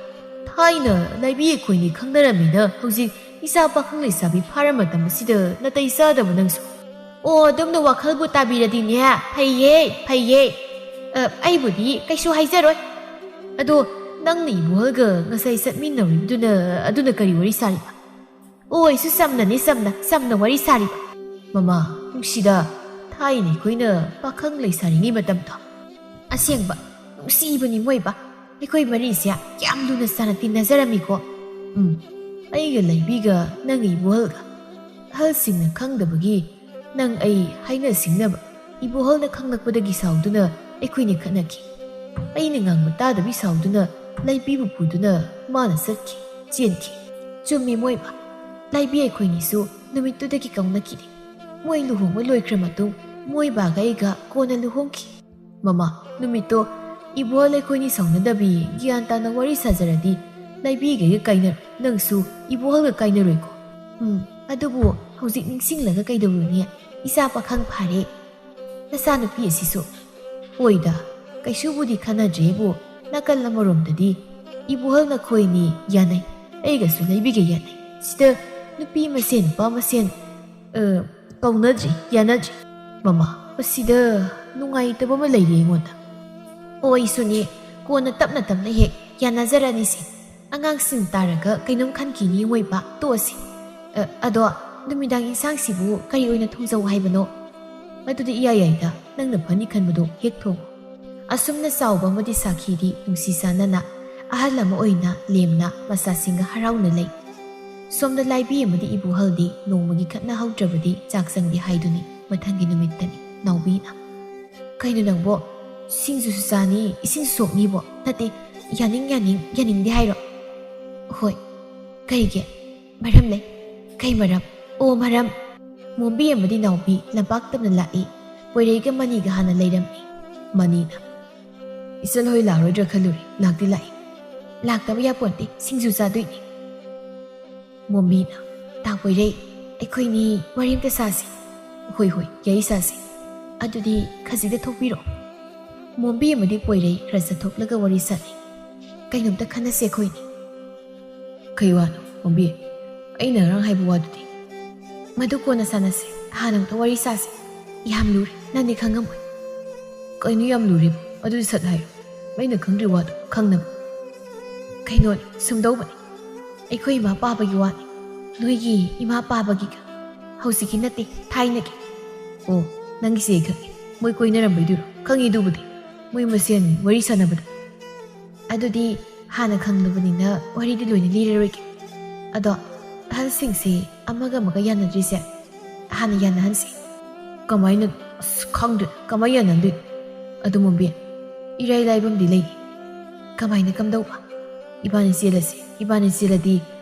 ꯊꯥꯏꯅ ꯂꯩꯕꯤ ꯑꯩꯈꯣꯏꯅꯤ ꯈꯪꯅꯔꯝꯃꯤꯅ ꯍꯧꯖꯤꯛ ꯏꯆꯥ ꯄꯥꯈꯪ ꯂꯩꯁꯥꯕꯤ ꯐꯥꯔ ꯃꯇꯝ ꯑꯁꯤꯗ ꯅꯥꯇꯩ ꯆꯥꯗꯕ ꯅꯪꯁꯨ ꯑꯣ ꯑꯗꯣꯝꯅ ꯋꯥꯈꯜꯕꯨ ꯇꯥꯕꯤꯔꯗꯤꯅꯦ ꯐꯩꯌꯦ ꯑꯩꯕꯨꯗꯤ ꯀꯩꯁꯨ ꯍꯥꯏꯖꯔꯣꯏ ꯑꯗꯣ ꯅꯪꯅ ꯏꯕꯣꯍꯜꯒ ꯉꯁꯥꯏ ꯆꯠꯃꯤꯟꯅꯔꯤꯕꯗꯨꯅ ꯑꯗꯨꯅ ꯀꯔꯤ ꯋꯥꯔꯤ ꯁꯥꯔꯤꯕ ꯑꯣ ꯑꯩꯁꯨ ꯆꯝꯅ ꯋꯥꯔꯤ ꯁꯥꯔꯤꯕ ꯃꯃꯥ ꯅꯨꯡꯁꯤꯗ ꯊꯥꯏꯅ ꯑꯩꯈꯣꯏꯅ ꯄꯥꯈꯪ ꯂꯩꯁꯥꯔꯤꯉꯩ ꯃꯇꯝꯗꯣ ꯑꯁꯦꯡꯕ ꯅꯨꯡꯁꯤꯕꯅꯤ ꯃꯣꯏꯕ ꯑꯩꯈꯣꯏ ꯃꯔꯤꯁꯦ ꯌꯥꯝ ꯂꯨꯅ ꯆꯥꯅ ꯇꯤꯟꯅꯖꯔꯝꯃꯤꯀꯣ ꯑꯩꯒ ꯂꯩꯕꯤꯒ ꯅꯪꯒ ꯏꯕꯣꯍꯜꯒ ꯑꯍꯜꯁꯤꯡꯅ ꯈꯪꯗꯕꯒꯤ ꯅꯪ ꯑꯩ ꯍꯥꯏꯅ ꯁꯤꯡꯅꯕ ibuhol na khanglakpadagi sauduna ꯑꯩꯈꯣꯏꯅ ꯈꯠꯅꯈꯤ ꯑꯩꯅ ꯉꯥꯡꯕ ꯇꯥꯗꯕꯤ ꯁꯥꯎꯗꯨꯅ ꯂꯩꯕꯤꯕꯨ ꯄꯨꯗꯨꯅ ꯃꯥꯅ ꯆꯠꯈꯤ ꯆꯦꯟꯈꯤ ꯆꯨꯝꯃꯤ ꯃꯣꯏꯕ ꯂꯩꯕꯤ ꯑꯩꯈꯣꯏꯅꯤꯁꯨ ꯅꯨꯃꯤꯠꯇꯨꯗꯒꯤ ꯀꯧꯅꯈꯤꯗꯦ ꯃꯣꯏ ꯂꯨꯍꯣꯡꯕ ꯂꯣꯏꯈ꯭ꯔ ꯃꯇꯨꯡ ꯃꯣꯏꯕꯥꯒ ꯑꯩꯒ ꯀꯣꯟꯅ ꯂꯨꯍꯣꯡꯈꯤ ꯃꯃꯥ ꯅꯨꯃꯤꯠꯇꯣ ibuhol ꯑꯩꯈꯣꯏꯅꯤ ꯁꯥꯎꯅꯗꯕꯤ ꯒ꯭ꯌꯥꯟ ꯇꯥꯅ ꯋꯥꯔꯤ ꯁꯥꯖꯔꯗꯤ ꯂꯩꯕꯤꯒꯩꯒ ꯀꯥꯏꯅꯔꯣꯏ ꯅꯪꯁꯨ ibuholꯒ ꯀꯥꯏꯅꯔꯣꯏꯀꯣ ꯑꯗꯨꯕꯨ ꯍꯧꯖꯤꯛ ꯅꯤꯡꯁꯤꯡꯂꯒ ꯀꯩꯗꯧꯔꯨꯅꯤ ꯏꯆꯥ ꯄꯥꯈꯪ ꯐꯥꯔꯦ ꯅꯆꯥꯅꯨꯄꯤ ꯑꯁꯤꯁꯨ ꯍꯣꯏꯗ ꯀꯩꯁꯨꯕꯨꯗꯤ ꯈꯟꯅꯗ꯭ꯔꯦꯕꯨ ꯅꯥꯀꯜ ꯑꯃꯔꯣꯝꯗꯗꯤ ibuhol ꯅꯈꯣꯏꯅꯤ ꯌꯥꯅꯩ ꯑꯩꯒꯁꯨ ꯂꯩꯕꯤꯒ ꯌꯥꯅꯩ ꯁꯤꯗ ꯅꯨꯄꯤ ꯃꯁꯦꯟ ꯅꯨꯄꯥ ꯃꯁꯦꯟ ꯀꯧꯅꯗ꯭ꯔꯤ ꯌꯥꯅꯗ꯭ꯔꯤ ꯃꯃꯥ ꯃꯁꯤꯗ ꯅꯨꯡꯉꯥꯏꯇꯕ ꯑꯃ ꯂꯩꯔꯦ ꯑꯩꯉꯣꯟꯗ ꯑꯣ ꯑꯩꯁꯨꯅꯦ ꯀꯣꯟꯅ ꯇꯞꯅ ꯇꯞꯅ ꯍꯦꯛ ꯌꯥꯅꯖꯔꯅꯤꯁꯦ ꯑꯉꯥꯡꯁꯤꯡ ꯇꯥꯔꯒ ꯀꯩꯅꯣꯝ ꯈꯟꯈꯤꯅꯤ ꯃꯣꯏꯕ ꯇꯣꯛꯑꯁꯤ ꯑꯗꯣ ꯅꯨꯃꯤꯗꯥꯡ ꯏꯟꯁꯥꯡꯁꯤꯕꯨ ꯀꯔꯤ ꯑꯣꯏꯅ ꯊꯣꯡꯖꯧ ꯍꯥꯏꯕꯅꯣ ꯑꯗꯨꯗꯤ ꯏꯌꯥ ꯌꯥꯏꯗ ꯅꯪꯅ ꯐꯅꯤ ꯈꯟꯕꯗꯣ ꯍꯦꯛ ꯊꯣꯡꯉꯨ ꯑꯁꯨꯝꯅ ꯆꯥꯎꯕ ꯑꯃꯗꯤ ꯁꯥꯈꯤꯗꯤ ꯅꯨꯡꯁꯤ ꯆꯥꯟꯅꯅ ꯑꯍꯜ ꯑꯃ ꯑꯣꯏꯅ ꯂꯦꯝꯅ ꯃꯆꯥꯁꯤꯡꯒ ꯍꯔꯥꯎꯅ ꯂꯩ ꯁꯣꯝꯗ ꯂꯥꯏꯕꯤ ꯑꯃꯗꯤ ibuholꯗꯤ ꯅꯣꯡꯃꯒꯤ ꯈꯠꯅꯍꯧꯗ꯭ꯔꯕꯗꯤ ꯆꯥꯛ ꯆꯪꯗꯦ ꯍꯥꯏꯗꯨꯅꯤ ꯃꯊꯪꯒꯤ ꯅꯨꯃꯤꯠꯇꯅꯤ ꯅꯥꯎꯕꯤꯅ ꯀꯩꯅꯣ ꯅꯪꯕꯣ ꯁꯤꯡꯖꯨꯁꯨ ꯆꯥꯅꯤ ꯏꯁꯤꯡꯁꯨ ꯁꯣꯛꯅꯤꯕꯣ ꯅꯠꯇꯦ ꯌꯥꯅꯤꯡꯗꯦ ꯍꯥꯏꯔꯣ ꯍꯣꯏ ꯀꯩꯒꯤ ꯃꯔꯝ ꯂꯩ ꯀꯩ ꯃꯔꯝ ꯑꯣ ꯃꯔꯝ ꯃꯣꯝꯕꯤ ꯑꯃꯗꯤ ꯅꯥꯎꯕꯤ ꯂꯝꯄꯥꯛ ꯇꯝꯅ ꯂꯥꯛꯏ ꯄꯣꯏꯔꯩꯒ ꯃꯅꯤꯒ ꯍꯥꯟꯅ ꯂꯩꯔꯝꯃꯤ ꯃꯅꯤꯅ ꯏꯆꯜ ꯍꯣꯏ ꯂꯥꯛꯔꯣꯏꯗ꯭ꯔꯥ ꯈꯜꯂꯨꯔꯦ ꯂꯥꯛꯇꯤ ꯂꯥꯛꯏ ꯂꯥꯛꯇꯕ ꯌꯥꯄꯣꯟꯇꯦ ꯁꯤꯡꯖꯨ ꯆꯥꯗꯣꯏꯅꯤ ꯃꯣꯝꯕꯤꯅ ꯇꯥ ꯄꯣꯏꯔꯩ ꯑꯩꯈꯣꯏꯅꯤ ꯋꯥꯔꯤ ꯑꯝꯇ ꯁꯥꯁꯤ ꯍꯣꯏ ꯌꯥꯏ ꯁꯥꯁꯤ ꯑꯗꯨꯗꯤ ꯈꯖꯤꯛꯇ ꯊꯣꯛꯄꯤꯔꯣ ꯃꯣꯝꯕꯤ ꯑꯃꯗꯤ ꯄꯣꯏꯔꯩ ꯈꯔ ꯆꯠꯊꯣꯛꯂꯒ ꯋꯥꯔꯤ ꯁꯥꯟꯅꯩ ꯀꯩꯅꯣꯝꯇ ꯈꯟꯅꯁꯦ ꯑꯩꯈꯣꯏꯅꯤ ꯀꯩ ꯋꯥꯅꯣ ꯃꯣꯝꯕꯤ ꯑꯩꯅ ꯉꯔꯥꯡ ꯍꯥꯏꯕ ꯋꯥꯗꯨꯗꯤ ꯃꯗꯨ ꯀꯣꯟꯅ ꯁꯥꯟꯅꯁꯦ ꯍꯥꯟꯅ ꯑꯝꯇ ꯋꯥꯔꯤ ꯁꯥꯁꯤ ꯌꯥꯝ ꯂꯨꯔꯦ ꯅꯪꯗꯤ ꯈꯪꯉꯝꯃꯣꯏ ꯀꯩꯅꯣ ꯌꯥꯝ ꯂꯨꯔꯤꯕ ꯑꯗꯨꯗꯤ ꯁꯠ ꯍꯥꯏꯌꯨ ꯑꯩꯅ ꯈꯪꯗ꯭ꯔꯤ ꯋꯥꯗꯣ ꯈꯪꯅꯕ ꯀꯩꯅꯣꯅꯤ ꯁꯨꯝꯗꯧꯕꯅꯤ ꯑꯩꯈꯣꯏ ꯏꯃꯥ ꯄꯥꯕꯒꯤ ꯋꯥꯅꯤ ꯅꯣꯏꯒꯤ ꯏꯃꯥ ꯄꯥꯕꯒꯤꯒ ꯍꯧꯖꯤꯛꯀꯤ ꯅꯠꯇꯦ ꯊꯥꯏꯅꯒꯤ ꯑꯣ ꯅꯪꯒꯤꯁꯦ ꯑꯩ ꯈꯪꯉꯦ ꯃꯣꯏ ꯀꯣꯏꯅꯔꯝꯕꯩꯗꯨꯔꯣ ꯈꯪꯉꯤ ꯑꯗꯨꯕꯨꯗꯤ ꯃꯣꯏ ꯃꯁꯦꯟ ꯋꯥꯔꯤ ꯁꯥꯟꯅꯕꯗꯣ ꯑꯗꯨꯗꯤ ꯍꯥꯟꯅ ꯈꯪꯂꯕꯅꯤꯅ ꯋꯥꯔꯤꯗꯤ ꯂꯣꯏꯅ ꯂꯤꯔꯔꯣꯏꯒꯦ ꯑꯗꯣ ꯑꯍꯜꯁꯤꯡꯁꯦ ꯑꯃꯒ ꯌꯥꯅꯗ꯭ꯔꯤꯁꯦ ꯍꯥꯟꯅ ꯌꯥꯅꯍꯟꯁꯤ ꯀꯃꯥꯏꯅ ꯈꯪꯗ꯭ꯔꯦ ꯀꯃꯥꯏꯅ ꯌꯥꯅꯍꯟꯗꯣꯏꯅꯣ ꯑꯗꯨ ꯃꯣꯝꯕꯤ ꯏꯔꯥꯏ ꯂꯥꯏꯕꯝꯗꯤ ꯂꯩ ꯀꯃꯥꯏꯅ ꯀꯝꯗꯧꯕ ꯏꯕꯥꯅꯤ ꯆꯦꯜꯂꯗꯤ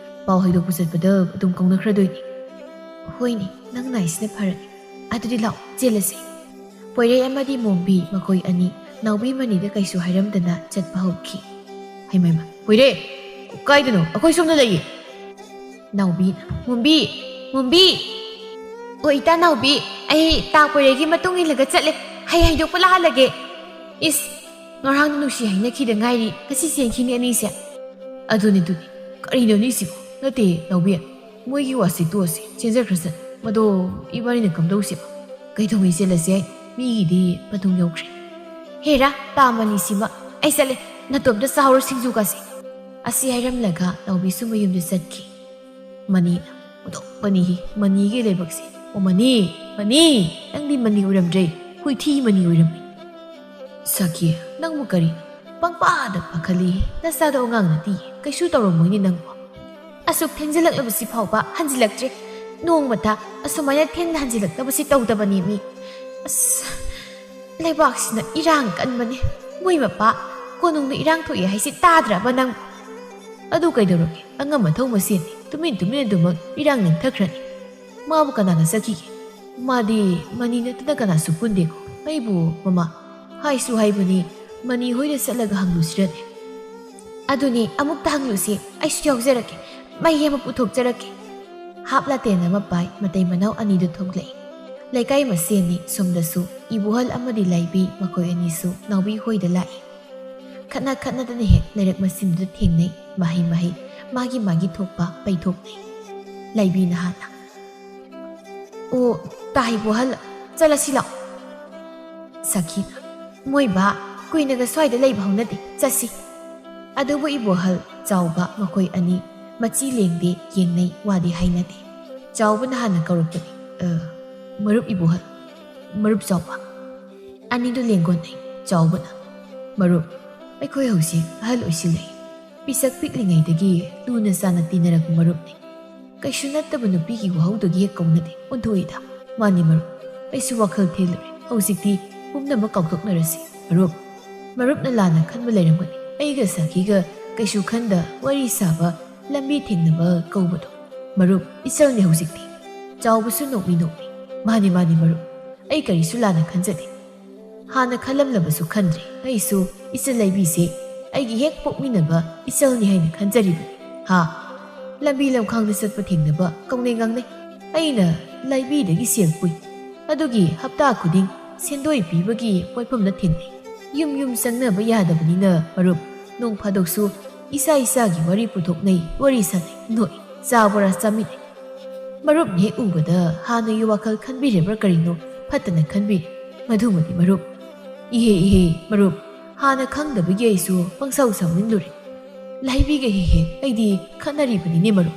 ꯄꯥꯎ ꯍꯩꯗꯣꯛꯄ ꯆꯠꯄꯗ ꯑꯗꯨꯝ ꯀꯧꯅꯈ꯭ꯔꯗꯣꯏꯅꯤ ꯍꯣꯏꯅꯦ ꯅꯪ ꯅꯥꯏꯁꯤꯅ ꯐꯔꯅꯤ ꯑꯗꯨꯗꯤ ꯂꯥꯛꯑꯣ ꯆꯦꯜꯂꯁꯤ ꯄꯣꯏꯔꯩ ꯑꯃꯗꯤ ꯃꯣꯝꯕꯤ ꯃꯈꯣꯏ ꯑꯅꯤ ꯅꯥꯎꯕꯤ ꯃꯅꯤꯗ ꯀꯩꯁꯨ ꯍꯥꯏꯔꯝꯗꯅ ꯆꯠꯄ ꯍꯧꯈꯤ ꯍꯩꯃꯩꯃ ꯄꯣꯏꯔꯩ ꯀꯥꯏꯗꯅꯣ ꯑꯩꯈꯣꯏ ꯁꯣꯝꯗ ꯂꯩꯌꯦ ꯅꯥꯎꯕꯤꯅ ꯃꯣꯝꯕꯤ ꯑꯣ ꯏꯇꯥ ꯅꯥꯎꯕꯤ ꯑꯩ ꯇꯥ ꯄꯣꯏꯔꯩꯒꯤ ꯃꯇꯨꯡ ꯏꯜꯂꯒ ꯆꯠꯂꯦ ꯍꯩꯗꯣꯛꯄ ꯂꯥꯛꯍꯜꯂꯒꯦ ꯏꯁ ꯉꯔꯥꯡ ꯅꯨꯡꯁꯤ ꯍꯥꯏꯅꯈꯤꯗ ꯉꯥꯏꯔꯤ ꯉꯁꯤ ꯆꯦꯟꯈꯤꯅꯤ ꯑꯅꯤꯁꯦ ꯑꯗꯨꯅꯤ ꯀꯔꯤꯅꯣ ꯑꯅꯤꯁꯤꯕꯨ ꯅꯠꯇꯦ ꯅꯥꯎꯕꯤ ꯃꯣꯏꯒꯤ ꯋꯥꯁꯤ ꯇꯣꯛꯑꯁꯤ ꯆꯦꯟꯖꯈ꯭ꯔꯁꯅꯨ ꯃꯗꯣ ꯏꯕꯥꯅꯤꯅ ꯀꯝꯗꯧꯁꯦꯕ ꯀꯩꯗꯧꯉꯩ ꯆꯦꯜꯂꯁꯤ ꯍꯥꯏ ꯃꯤꯒꯤꯗꯤ ꯃꯇꯨꯡ ꯌꯧꯈ꯭ꯔꯦ ꯍꯦꯔꯥ ꯇꯥꯃꯅꯤꯁꯤꯃ ꯑꯩ ꯆꯠꯂꯦ ꯅꯇꯣꯝꯇ ꯆꯥꯍꯧꯔꯣ ꯁꯤꯡꯖꯨꯒꯁꯤ ꯑꯁꯤ ꯍꯥꯏꯔꯝꯂꯒ ꯅꯥꯎꯕꯤꯁꯨ ꯃꯌꯨꯝꯗ ꯆꯠꯈꯤ ꯃꯅꯤꯅ ꯑꯣꯟꯊꯣꯛꯄꯅꯤꯍꯤ ꯃꯅꯤꯒꯤ ꯂꯥꯏꯕꯛꯁꯦ ꯑꯣ ꯃꯅꯤ ꯅꯪꯗꯤ ꯃꯅꯤ ꯑꯣꯏꯔꯝꯗ꯭ꯔꯦ ꯍꯨꯏꯊꯤ ꯃꯅꯤ ꯑꯣꯏꯔꯝꯃꯤ ꯁꯈꯤ ꯅꯪꯕꯨ ꯀꯔꯤꯅꯣ ꯄꯪꯄꯥꯗ ꯄꯥꯈꯠꯂꯤ ꯅꯆꯥꯗꯣ ꯑꯉꯥꯡ ꯅꯠꯇꯤꯌꯦ ꯀꯩꯁꯨ ꯇꯧꯔꯝꯃꯣꯏꯅꯦ ꯅꯪꯕꯨ ꯑꯁꯨꯛ ꯊꯦꯡꯖꯤꯜꯂꯛꯂꯕꯁꯤ ꯐꯥꯎꯕ ꯍꯟꯖꯤꯜꯂꯛꯇ꯭ꯔꯦ ꯅꯣꯡꯃꯇ ꯑꯁꯨꯃꯥꯏꯅ ꯊꯦꯡꯅ ꯍꯟꯖꯤꯜꯂꯛꯇꯕꯁꯤ ꯇꯧꯗꯕꯅꯤ ꯃꯤ ꯑꯁ ꯂꯩꯕꯥꯛꯁꯤꯅ ꯏꯔꯥꯡ ꯀꯟꯕꯅꯦ ꯃꯣꯏ ꯃꯄꯥ ꯀꯣꯅꯨꯡꯗ ꯏꯔꯥꯡ ꯊꯣꯛꯑꯦ ꯍꯥꯏꯁꯤ ꯇꯥꯗ꯭ꯔꯕ ꯅꯪ ꯑꯗꯨ ꯀꯩꯗꯧꯔꯒꯦ ꯑꯉꯝ ꯑꯊꯧ ꯃꯁꯦꯟꯅꯤ ꯇꯨꯃꯤꯟ ꯑꯗꯨꯃꯛ ꯏꯔꯥꯡ ꯅꯤꯡꯊꯈ꯭ꯔꯅꯤ ꯃꯥꯕꯨ ꯀꯅꯥꯅ ꯆꯠꯈꯤꯒꯦ ꯃꯥꯗꯤ ꯃꯅꯤ ꯅꯠꯇꯅ ꯀꯅꯥꯁꯨ ꯄꯨꯟꯗꯦꯀꯣ ꯑꯩꯕꯨ ꯃꯃꯥ ꯍꯥꯏꯁꯨ ꯍꯥꯏꯕꯅꯤ ꯃꯅꯤ ꯍꯣꯏꯗ ꯆꯠꯂꯒ ꯍꯪꯂꯨꯁꯤꯔꯅꯦ ꯑꯗꯨꯅꯤ ꯑꯃꯨꯛꯇ ꯍꯪꯂꯨꯁꯤ ꯑꯩꯁꯨ ꯌꯥꯎꯖꯔꯛꯀꯦ ꯃꯩ ꯑꯃ ꯄꯨꯊꯣꯛꯆꯔꯛꯀꯦ ꯍꯥꯞ ꯂꯥꯇꯦꯟ ꯑꯃ ꯄꯥꯏ ꯃꯇꯩ ꯃꯅꯥꯎ ꯑꯅꯤꯗꯨ ꯊꯣꯛꯂꯛꯏ ꯂꯩꯀꯥꯏ ꯃꯁꯦꯟꯅꯤ ꯁꯣꯝꯗꯁꯨ ibuhol ꯑꯃꯗꯤ ꯂꯥꯏꯕꯤ ꯃꯈꯣꯏ ꯑꯅꯤꯁꯨ ꯅꯥꯎꯕꯤ ꯍꯣꯏꯗ ꯂꯥꯛꯏ ꯈꯠꯅꯗꯅ ꯍꯦꯛ ꯂꯩꯔꯛ ꯃꯆꯤꯟꯗꯨꯗ ꯊꯦꯡꯅꯩ ꯃꯍꯩ ꯃꯥꯒꯤ ꯊꯣꯛꯄ ꯄꯩꯊꯣꯛꯅꯩ ꯂꯥꯏꯕꯤꯅ ꯍꯥꯟꯅ ꯑꯣ ꯇꯥ ibuhol ꯆꯠꯂꯁꯤ ꯂꯥꯛꯑꯣ ꯁꯈꯤꯅ ꯃꯣꯏꯕ ꯀꯨꯏꯅꯒ ꯁ꯭ꯋꯥꯏꯗ ꯂꯩꯕ ꯍꯧꯅꯗꯦ ꯆꯠꯁꯤ ꯑꯗꯨꯕꯨ ibuhol ꯆꯥꯎꯕ ꯃꯈꯣꯏ ꯑꯅꯤ ꯃꯆꯤ ꯂꯦꯡꯗꯦ ꯌꯦꯡꯅꯩ ꯋꯥꯗꯤ ꯍꯥꯏꯅꯗꯦ ꯆꯥꯎꯕꯅ ꯍꯥꯟꯅ ꯀꯧꯔꯛꯄꯅꯤ ꯃꯔꯨꯞ ibuhol ꯃꯔꯨꯞ ꯆꯥꯎꯕ ꯑꯅꯤꯗꯨ ꯂꯦꯡꯒꯣꯟꯅꯩ ꯆꯥꯎꯕꯅ ꯃꯔꯨꯞ ꯑꯩꯈꯣꯏ ꯍꯧꯖꯤꯛ ꯑꯍꯜ ꯑꯣꯏꯁꯤꯜꯂꯛꯏ ꯄꯤꯁꯛ ꯄꯤꯛꯂꯤꯉꯩꯗꯒꯤ ꯂꯨꯅ ꯆꯥꯟꯅ ꯇꯤꯟꯅꯔꯛꯄ ꯃꯔꯨꯞꯅꯤ ꯀꯩꯁꯨ ꯅꯠꯇꯕ ꯅꯨꯄꯤꯒꯤ ꯋꯥꯍꯧꯗꯒꯤ ꯍꯦꯛ ꯀꯧꯅꯗꯦ ꯑꯣꯟꯊꯣꯛꯏꯗ ꯃꯥꯅꯤ ꯃꯔꯨꯞ ꯑꯩꯁꯨ ꯋꯥꯈꯜ ꯊꯦꯜꯂꯨꯔꯦ ꯍꯧꯖꯤꯛꯇꯤ ꯄꯨꯝꯅꯃꯛ ꯀꯥꯎꯊꯣꯛꯅꯔꯁꯤ ꯃꯔꯨꯞꯅ ꯂꯥꯟꯅ ꯈꯟꯕ ꯂꯩꯔꯝꯒꯅꯤ ꯑꯩꯒ ꯁꯥꯈꯤꯒ ꯀꯩꯁꯨ ꯈꯟꯗ ꯋꯥꯔꯤ ꯁꯥꯕ ꯂꯝꯕꯤ ꯊꯦꯡꯅꯕ ꯀꯧꯕꯗꯣ ꯃꯔꯨꯞ ꯏꯆꯜꯅꯤ ꯍꯧꯖꯤꯛꯇꯤ ꯆꯥꯎꯕꯁꯨ ꯅꯣꯛꯃꯤ ꯃꯥꯅꯤ ꯃꯔꯨꯞ ꯑꯩ ꯀꯔꯤꯁꯨ ꯂꯥꯟꯅ ꯈꯟꯖꯗꯦ ꯍꯥꯟꯅ ꯈꯜꯂꯝꯂꯕꯁꯨ ꯈꯟꯗ꯭ꯔꯦ ꯑꯩꯁꯨ ꯏꯆꯜ ꯂꯩꯕꯤꯁꯦ ꯑꯩꯒꯤ ꯍꯦꯛ ꯄꯣꯛꯃꯤꯟꯅꯕ ꯏꯆꯜꯅꯤ ꯍꯥꯏꯅ ꯈꯟꯖꯔꯤꯕꯅꯤ ꯂꯝꯕꯤ ꯂꯝꯈꯥꯡꯗ ꯆꯠꯄ ꯊꯦꯡꯅꯕ ꯀꯧꯅꯩ ꯉꯥꯡꯅꯩ ꯑꯩꯅ ꯂꯩꯕꯤꯗꯒꯤ ꯁꯦꯜ ꯄꯨꯏ ꯑꯗꯨꯒꯤ ꯍꯞꯇꯥ ꯈꯨꯗꯤꯡ ꯁꯦꯟꯗꯣꯏ ꯄꯤꯕꯒꯤ ꯄꯣꯠꯐꯝꯗ ꯊꯦꯡꯅꯩ ꯌꯨꯝ ꯆꯪꯅꯕ ꯌꯥꯗꯕꯅꯤꯅ ꯃꯔꯨꯞ ꯅꯣꯡ ꯐꯥꯗꯣꯛꯁꯨ ꯏꯁꯥꯒꯤ ꯋꯥꯔꯤ ꯄꯨꯊꯣꯛꯅꯩ ꯋꯥꯔꯤ ꯁꯥꯟꯅꯩ ꯅꯣꯛꯏ ꯆꯥ ꯕꯣꯔꯥ ꯆꯥꯃꯤꯟꯅꯩ ꯃꯔꯨꯞꯅ ꯍꯦꯛ ꯎꯕꯗ ꯍꯥꯟꯅꯒꯤ ꯋꯥꯈꯜ ꯈꯟꯕꯤꯔꯕ꯭ꯔꯥ ꯀꯔꯤꯅꯣ ꯐꯠꯇꯅ ꯈꯟꯕꯤꯔꯦ ꯃꯗꯨꯃꯗꯤ ꯃꯔꯨꯞ ꯏꯍꯦ ꯃꯔꯨꯞ ꯍꯥꯟꯅ ꯈꯪꯗꯕꯒꯤ ꯑꯩꯁꯨ ꯄꯪꯁꯥꯎ ꯁꯥꯎꯅꯤꯡꯂꯨꯔꯦ ꯂꯩꯕꯤꯒ ꯍꯦꯛ ꯑꯩꯗꯤ ꯈꯠꯅꯔꯤꯕꯅꯤꯅꯦ ꯃꯔꯨꯞ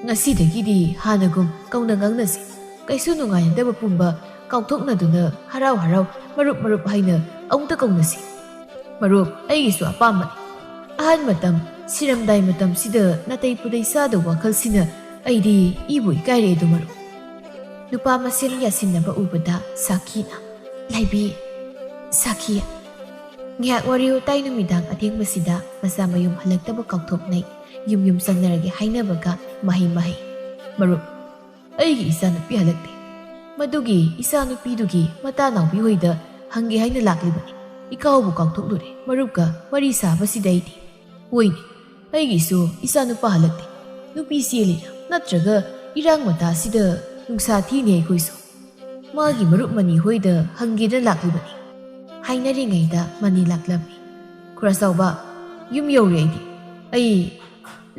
ꯉꯁꯤꯗꯒꯤꯗꯤ ꯍꯥꯟꯅꯒꯨꯝ ꯀꯧꯅ ꯉꯥꯡꯅꯁꯤ ꯀꯩꯁꯨ ꯅꯨꯡꯉꯥꯏꯅꯗꯕ ꯄꯨꯝꯕ ꯀꯥꯎꯊꯣꯛꯅꯗꯨꯅ ꯍꯔꯥꯎ ꯃꯔꯨꯞ ꯍꯥꯏꯅ ꯑꯃꯨꯛꯇ ꯀꯧꯅꯁꯤ ꯃꯔꯨꯞ ꯑꯩꯒꯤꯁꯨ ꯑꯄꯥꯝꯕꯅꯤ ꯑꯍꯟ ꯃꯇꯝ ꯁꯤꯔꯝꯗꯥꯏ ꯃꯇꯝꯁꯤꯗ ꯅꯥꯇꯩ ꯄꯨꯗꯩ ꯆꯥꯗꯕ ꯋꯥꯈꯜꯁꯤꯅ ꯑꯩꯗꯤ ꯏꯕꯨ ꯏꯀꯥꯏꯔꯦꯗꯣ ꯃꯔꯨꯞ ꯅꯨꯄꯥ ꯃꯁꯦꯟ ꯌꯥꯁꯤꯟꯅꯕ ꯎꯕꯗ ꯁꯥꯈꯤꯅ ꯂꯩꯕꯤ ꯁꯥꯈꯤ ꯉꯥꯏꯍꯥꯛ ꯋꯥꯔꯤ ꯋꯥꯇꯥꯏ ꯅꯨꯃꯤꯗꯥꯡ ꯑꯊꯦꯡꯕꯁꯤꯗ ꯃꯆꯥ ꯃꯌꯨꯝ ꯍꯜꯂꯛꯇꯕ ꯀꯥꯎꯊꯣꯛꯅꯩ ꯌꯨꯝ ꯆꯪꯅꯔꯒꯦ ꯍꯥꯏꯅꯕꯒ ꯃꯍꯩ ꯃꯔꯨꯞ ꯑꯩꯒꯤ ꯏꯆꯥꯅꯨꯄꯤ ꯍꯜꯂꯛꯇꯦ ꯃꯗꯨꯒꯤ ꯏꯆꯥꯅꯨꯄꯤꯗꯨꯒꯤ ꯃꯇꯥꯅꯥꯎꯕꯤ ꯍꯣꯏꯗ ꯍꯪꯒꯦ ꯍꯥꯏꯅ ꯂꯥꯛꯂꯤꯕꯅꯤ ꯏꯀꯥꯎꯕꯨ ꯀꯥꯎꯊꯣꯛꯂꯨꯔꯦ ꯃꯔꯨꯞꯀ ꯋꯥꯔꯤ ꯁꯥꯕꯁꯤꯗꯩꯗꯤ ꯍꯣꯏꯅꯦ ꯑꯩꯒꯤꯁꯨ ꯏꯆꯥꯅꯨꯄꯥ ꯍꯜꯂꯛꯇꯦ ꯅꯨꯄꯤ ꯆꯦꯜꯂꯤꯔ ꯅꯠꯇ꯭ꯔꯒ ꯏꯔꯥꯡ ꯃꯇꯥꯁꯤꯗ ꯅꯨꯡꯁꯥ ꯊꯤꯅꯤ ꯑꯩꯈꯣꯏꯁꯨ ꯃꯥꯒꯤ ꯃꯔꯨꯞ ꯃꯅꯤ ꯍꯣꯏꯗ ꯍꯪꯒꯦꯅ ꯂꯥꯛꯂꯤꯕꯅꯤ ꯍꯥꯏꯅꯔꯤꯉꯩꯗ ꯃꯅꯤ ꯂꯥꯛꯂꯝꯃꯤ ꯈꯨꯔꯥꯆꯧꯕ ꯌꯨꯝ ꯌꯧꯔꯦ ꯑꯩ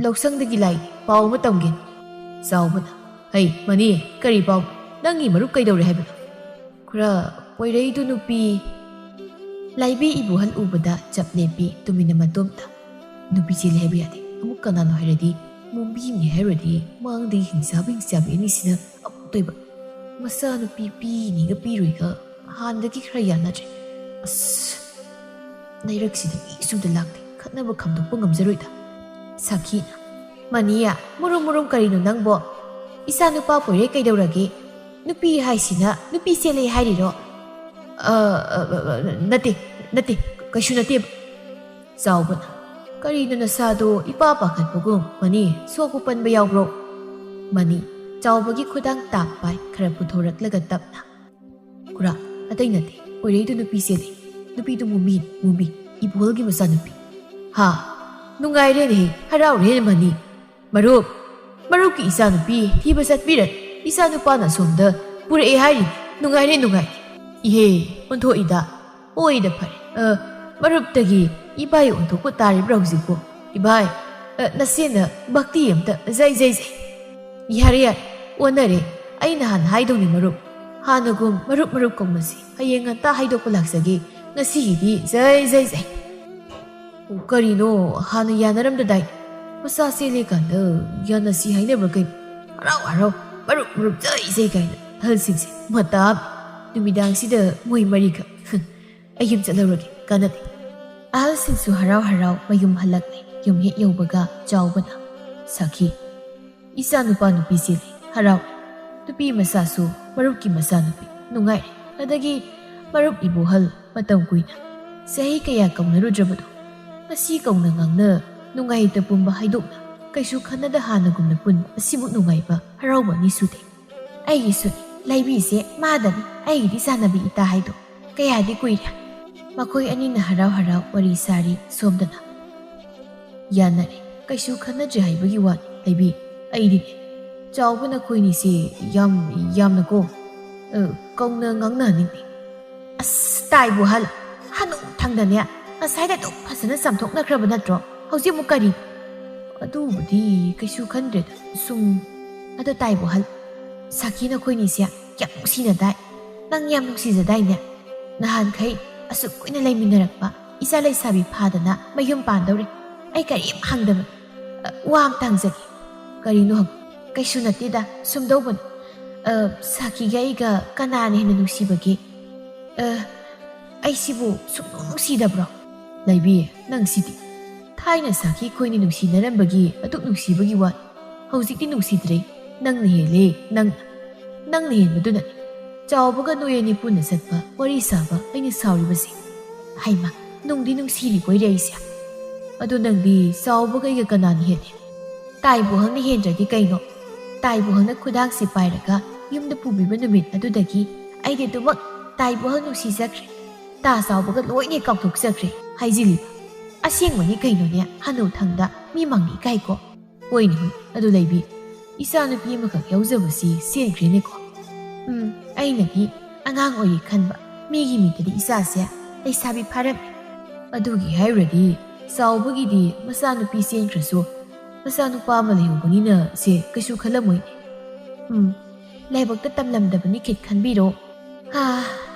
ꯂꯧꯁꯪꯗꯒꯤ ꯂꯥꯛꯏ ꯄꯥꯎ ꯑꯃ ꯇꯝꯒꯦ ꯆꯥꯎꯕꯅ ꯍꯩ ꯃꯅꯤ ꯀꯔꯤ ꯄꯥꯎ ꯅꯪꯒꯤ ꯃꯔꯨꯞ ꯀꯩꯗꯧꯔꯦ ꯍꯥꯏꯕꯅꯣ ꯈꯔ ꯄꯣꯏꯔꯩꯗꯨ ꯅꯨꯄꯤ ꯂꯥꯏꯕꯤ ꯏꯕꯨꯍꯜ ꯎꯕꯗ ꯆꯞ ꯂꯦꯞꯄꯤ ꯇꯨꯃꯤꯟꯅ ꯃꯇꯣꯝꯇ ꯅꯨꯄꯤ ꯆꯦꯜꯂꯦ ꯍꯥꯏꯕ ꯌꯥꯗꯦ ꯑꯃꯨꯛ ꯀꯅꯥꯅꯣ ꯍꯥꯏꯔꯗꯤ ꯃꯣꯝꯕꯤꯅꯤ ꯍꯥꯏꯔꯗꯤ ꯃꯥꯡꯗꯒꯤ ꯍꯤꯡꯆꯥꯕꯤ ꯑꯅꯤꯁꯤꯅ ꯑꯃꯨꯛ ꯇꯣꯏꯕ ꯃꯆꯥꯅꯨꯄꯤ ꯄꯤꯅꯤꯒ ꯄꯤꯔꯣꯏꯒ ꯍꯥꯟꯅꯗꯒꯤ ꯈꯔ ꯌꯥꯅꯗ꯭ꯔꯦ ꯑꯁ ꯂꯩꯔꯛꯁꯤꯗ ꯃꯤꯁꯨꯝꯇ ꯂꯥꯛꯇꯦ ꯈꯠꯅꯕ ꯈꯝꯗꯣꯛꯄ ꯉꯝꯖꯔꯣꯏꯗ ꯁꯥꯈꯤꯅ ꯃꯅꯤꯌꯥ ꯃꯨꯔꯨꯝ ꯀꯔꯤꯅꯣ ꯅꯪꯕꯣ ꯏꯆꯥ ꯅꯨꯄꯥ ꯄꯣꯏꯔꯦ ꯀꯩꯗꯧꯔꯒꯦ ꯅꯨꯄꯤ ꯍꯥꯏꯁꯤꯅ ꯅꯨꯄꯤ ꯆꯦꯜꯂꯦ ꯍꯥꯏꯔꯤꯔꯣ ꯅꯠꯇꯦ ꯀꯩꯁꯨ ꯅꯠꯇꯦꯕ ꯆꯥꯎꯕꯅ ꯀꯔꯤꯅꯣ ꯅꯁꯥꯗꯣ ꯏꯄꯥ ꯄꯥꯈꯠꯄꯒꯨꯝ ꯃꯅꯤ ꯁꯣꯛꯄ ꯄꯟꯕ ꯌꯥꯎꯕ꯭ꯔꯣ ꯃꯅꯤ ꯆꯥꯎꯕꯒꯤ ꯈꯨꯗꯥꯡ ꯇꯥꯞ ꯄꯥꯏ ꯈꯔ ꯄꯨꯊꯣꯔꯛꯂꯒ ꯇꯞꯅ ꯈꯨꯔꯥ ꯑꯇꯩ ꯅꯠꯇꯦ ꯄꯣꯏꯔꯩꯗꯨ ꯅꯨꯄꯤ ꯆꯦꯜꯂꯦ ꯅꯨꯄꯤꯗꯨ ꯃꯨꯝꯕꯤ ꯏꯕꯨꯍꯜꯒꯤ ꯃꯆꯥꯅꯨꯄꯤ ꯅꯨꯡꯉꯥꯏꯔꯦꯅꯦ ꯍꯔꯥꯎꯔꯦꯅꯦ ꯃꯅꯤ ꯃꯔꯨꯞꯀꯤ ꯏꯆꯥꯅꯨꯄꯤ ꯊꯤꯕ ꯆꯠꯄꯤꯔꯅꯤ ꯏꯆꯥꯅꯨꯄꯥꯅ ꯁꯣꯝꯗ ꯄꯨꯔꯛꯑꯦ ꯍꯥꯏꯔꯤꯅꯤ ꯅꯨꯡꯉꯥꯏꯔꯦ ꯏꯍꯦ ꯑꯣꯟꯊꯣꯛꯏꯗ ꯍꯣꯏꯗ ꯐꯔꯦ ꯃꯔꯨꯞꯇꯒꯤ ꯏꯕꯥꯏ ꯑꯣꯟꯊꯣꯛꯄ ꯇꯥꯔꯤꯕ꯭ꯔꯥ ꯍꯧꯖꯤꯛꯄꯨ ꯏꯕꯥꯏ ꯅꯆꯦꯅ ꯚꯛꯇꯤ ꯑꯝꯇ ꯖꯩ ꯌꯥꯔꯦ ꯑꯣꯟꯅꯔꯦ ꯑꯩ ꯅꯍꯥꯟ ꯍꯥꯏꯗꯧꯅꯤ ꯃꯔꯨꯞ ꯍꯥꯟꯅꯒꯨꯝ ꯃꯔꯨꯞ ꯀꯧꯅꯁꯤ ꯍꯌꯦꯡ ꯉꯟꯇꯥ ꯍꯥꯏꯗꯣꯛꯄ ꯂꯥꯛꯆꯒꯦ ꯉꯁꯤꯒꯤꯗꯤ ꯖꯩ ꯀꯔꯤꯅꯣ ꯍꯥꯟꯅ ꯌꯥꯅꯔꯝꯗꯗꯥꯏ ꯃꯆꯥ ꯆꯦꯜꯂꯦ ꯀꯥꯟꯗ ꯌꯥꯅꯁꯤ ꯍꯥꯏꯅꯕ꯭ꯔꯥ ꯀꯩꯅꯣ ꯍꯔꯥꯎ ꯃꯔꯨꯞ ꯖꯩ ꯀꯥꯏꯅ ꯑꯍꯜꯁꯤꯡꯁꯦ ꯃꯇꯥ ꯅꯨꯃꯤꯗꯥꯡꯁꯤꯗ ꯃꯣꯏ ꯃꯔꯤꯈꯛ ꯑꯩ ꯌꯨꯝ ꯆꯠꯍꯧꯔꯒꯦ ꯀꯥꯟꯅꯗꯦ ꯑꯍꯜꯁꯤꯡꯁꯨ ꯍꯔꯥꯎ ꯃꯌꯨꯝ ꯍꯜꯂꯛꯂꯦ ꯌꯨꯝ ꯍꯦꯛ ꯌꯧꯕꯒ ꯆꯥꯎꯕꯅ ꯁꯥꯈꯤ ꯏꯆꯥ ꯅꯨꯄꯥ ꯅꯨꯄꯤ ꯆꯦꯜꯂꯦ ꯍꯔꯥꯎꯔꯦ ꯅꯨꯄꯤ ꯃꯆꯥꯁꯨ ꯃꯔꯨꯞꯀꯤ ꯃꯆꯥꯅꯨꯄꯤ ꯅꯨꯡꯉꯥꯏꯔꯦ ꯑꯗꯒꯤ ꯃꯔꯨꯞ ꯏꯕꯨꯍꯜ ꯃꯇꯝ ꯀꯨꯏꯅ ꯆꯍꯤ ꯀꯌꯥ ꯀꯧꯅꯔꯨꯗ꯭ꯔꯕꯗꯣ ꯉꯁꯤ ꯀꯧꯅ ꯉꯥꯡꯅ ꯅꯨꯡꯉꯥꯏꯇ ꯄꯨꯝꯕ ꯍꯥꯏꯗꯣꯛꯅ ꯀꯩꯁꯨ ꯈꯟꯅꯗ ꯍꯥꯟꯅꯒꯨꯝꯅ ꯄꯨꯟꯕ ꯑꯁꯤꯃꯨꯛ ꯅꯨꯡꯉꯥꯏꯕ ꯍꯔꯥꯎꯕ ꯑꯅꯤ ꯁꯨꯗꯦ ꯑꯩꯒꯤꯁꯨ ꯂꯩꯕꯤꯁꯦ ꯃꯥꯗꯅꯤ ꯑꯩꯒꯤꯗꯤ ꯆꯥꯟꯅꯕꯤ ꯏꯇꯥ ꯍꯥꯏꯗꯣ ꯀꯌꯥꯗꯤ ꯀꯨꯏꯔꯦ ꯃꯈꯣꯏ ꯑꯅꯤꯅ ꯍꯔꯥꯎ ꯋꯥꯔꯤ ꯁꯥꯔꯤ ꯁꯣꯝꯗꯅ ꯌꯥꯅꯔꯦ ꯀꯩꯁꯨ ꯈꯟꯅꯗ꯭ꯔꯦ ꯍꯥꯏꯕꯒꯤ ꯋꯥꯅꯤ ꯂꯩꯕꯤ ꯑꯩꯗꯤꯅꯦ ꯆꯥꯎꯕꯅ ꯈꯣꯏꯅꯤꯁꯦ ꯌꯥꯝꯅꯀꯣ ꯀꯧꯅ ꯉꯥꯡꯅꯍꯟꯅꯤꯡꯗꯦ ꯑꯁ ꯇꯥꯏꯕꯨ ꯍꯅꯨ ꯊꯪꯗꯅꯦ ꯉꯁꯥꯏꯗ ꯑꯗꯨꯝ ꯐꯖꯅ ꯆꯥꯝꯊꯣꯛꯅꯈ꯭ꯔꯕ ꯅꯠꯇ꯭ꯔꯣ ꯍꯧꯖꯤꯛ ꯑꯃꯨꯛ ꯀꯔꯤ ꯑꯗꯨꯕꯨꯗꯤ ꯀꯩꯁꯨ ꯈꯟꯗ꯭ꯔꯦꯗ ꯁꯨꯝ ꯑꯗꯣ ꯇꯥꯏꯕꯨ ꯁꯥꯈꯤ ꯅꯈꯣꯏꯅꯤꯁꯦ ꯌꯥꯝ ꯅꯨꯡꯁꯤꯅꯗꯥꯏ ꯅꯪ ꯌꯥꯝ ꯅꯨꯡꯁꯤꯖꯗꯥꯏꯅꯦ ꯅꯍꯥꯟꯈꯩ ꯑꯁꯨꯛ ꯀꯨꯏꯅ ꯂꯩꯃꯤꯟꯅꯔꯛꯄ ꯏꯆꯥ ꯂꯩꯁꯥꯕꯤ ꯐꯥꯗꯅ ꯃꯌꯨꯝ ꯄꯥꯟꯗꯧꯔꯦ ꯑꯩ ꯀꯔꯤꯝ ꯍꯪꯗꯕ ꯋꯥ ꯑꯝꯇ ꯍꯪꯖꯒꯦ ꯀꯔꯤꯅꯣ ꯀꯩꯁꯨ ꯅꯠꯇꯦꯗ ꯁꯨꯝꯗꯧꯕꯅꯤ ꯁꯥꯈꯤꯒ ꯑꯩꯒ ꯀꯅꯥꯅ ꯍꯦꯟꯅ ꯅꯨꯡꯁꯤꯕꯒꯦ ꯑꯩꯁꯤꯕꯨ ꯁꯨꯡꯅꯨꯡ ꯅꯨꯡꯁꯤꯗꯕ꯭ꯔꯣ ꯂꯩꯕꯤ ꯅꯪ ꯁꯤꯗꯤ ꯊꯥꯏꯅ ꯁꯥꯈꯤ ꯑꯩꯈꯣꯏꯅ ꯅꯨꯡꯁꯤꯅꯔꯝꯕꯒꯤ ꯑꯗꯨꯛ ꯅꯨꯡꯁꯤꯕꯒꯤ ꯋꯥꯅꯤ ꯍꯧꯖꯤꯛꯇꯤ ꯅꯨꯡꯁꯤꯗ꯭ꯔꯦ ꯅꯪꯅ ꯍꯦꯜꯂꯦ ꯅꯪꯅ ꯍꯦꯟꯕꯗꯨꯅꯅꯤ ꯆꯥꯎꯕꯒ ꯅꯣꯏ ꯑꯅꯤ ꯄꯨꯟꯅ ꯆꯠꯄ ꯋꯥꯔꯤ ꯁꯥꯕ ꯑꯩꯅ ꯁꯥꯎꯔꯤꯕꯁꯦ ꯍꯩꯃ ꯅꯨꯡꯗꯤ ꯅꯨꯡꯁꯤꯔꯤ ꯀꯣꯏꯔꯛꯏꯁꯦ ꯑꯗꯨ ꯅꯪꯗꯤ ꯆꯥꯎꯕꯒ ꯑꯩꯒ ꯀꯅꯥꯅ ꯍꯦꯜꯂꯤ ꯇꯥꯏꯕꯨꯍꯪꯅ ꯍꯦꯟꯗ꯭ꯔꯗꯤ ꯀꯩꯅꯣ ꯇꯥꯏꯕꯨꯍꯪꯅ ꯈꯨꯗꯥꯡꯁꯦ ꯄꯥꯏꯔꯒ ꯌꯨꯝꯗ ꯄꯨꯕꯤꯕ ꯅꯨꯃꯤꯠ ꯑꯗꯨꯗꯒꯤ ꯑꯩꯗꯤ ꯑꯗꯨꯃꯛ ꯇꯥꯏꯕꯨꯍꯪ ꯅꯨꯡꯁꯤꯖꯈ꯭ꯔꯦ ꯇꯥ ꯆꯥꯎꯕꯒ ꯂꯣꯏꯅ ꯀꯥꯎꯊꯣꯛꯆꯈ꯭ꯔꯦ ꯍꯥꯏꯖꯤꯜꯂꯤꯕ ꯑꯁꯦꯡꯕꯅꯤ ꯀꯩꯅꯣꯅꯦ ꯍꯅꯨꯊꯪꯗ ꯃꯤ ꯃꯥꯡꯅ ꯏꯀꯥꯏꯀꯣ ꯍꯣꯏꯅꯦ ꯍꯣꯏ ꯑꯗꯨ ꯂꯩꯕꯤ ꯏꯆꯥꯅꯨꯄꯤ ꯑꯃꯈꯛ ꯌꯥꯎꯖꯕꯁꯤ ꯁꯦꯟꯈ꯭ꯔꯦꯅꯦꯀꯣ ꯑꯩꯅꯗꯤ ꯑꯉꯥꯡ ꯑꯣꯏꯔꯤ ꯈꯟꯕ ꯃꯤꯒꯤ ꯃꯤꯠꯇꯗꯤ ꯏꯆꯥꯁꯦ ꯂꯩꯁꯥꯕꯤ ꯐꯥꯔꯝꯃꯤ ꯑꯗꯨꯒꯤ ꯍꯥꯏꯔꯨꯔꯗꯤ ꯆꯥꯎꯕꯒꯤꯗꯤ ꯃꯆꯥꯅꯨꯄꯤ ꯆꯦꯟꯈ꯭ꯔꯁꯨ ꯃꯆꯥꯅꯨꯄꯥ ꯑꯃ ꯂꯩꯍꯧꯕꯅꯤꯅ ꯁꯦ ꯀꯩꯁꯨ ꯈꯜꯂꯝꯃꯣꯏꯅꯦ ꯂꯥꯏꯕꯛꯇ ꯇꯝꯂꯝꯗꯕꯅꯤ ꯈꯤꯠ ꯈꯟꯕꯤꯔꯣ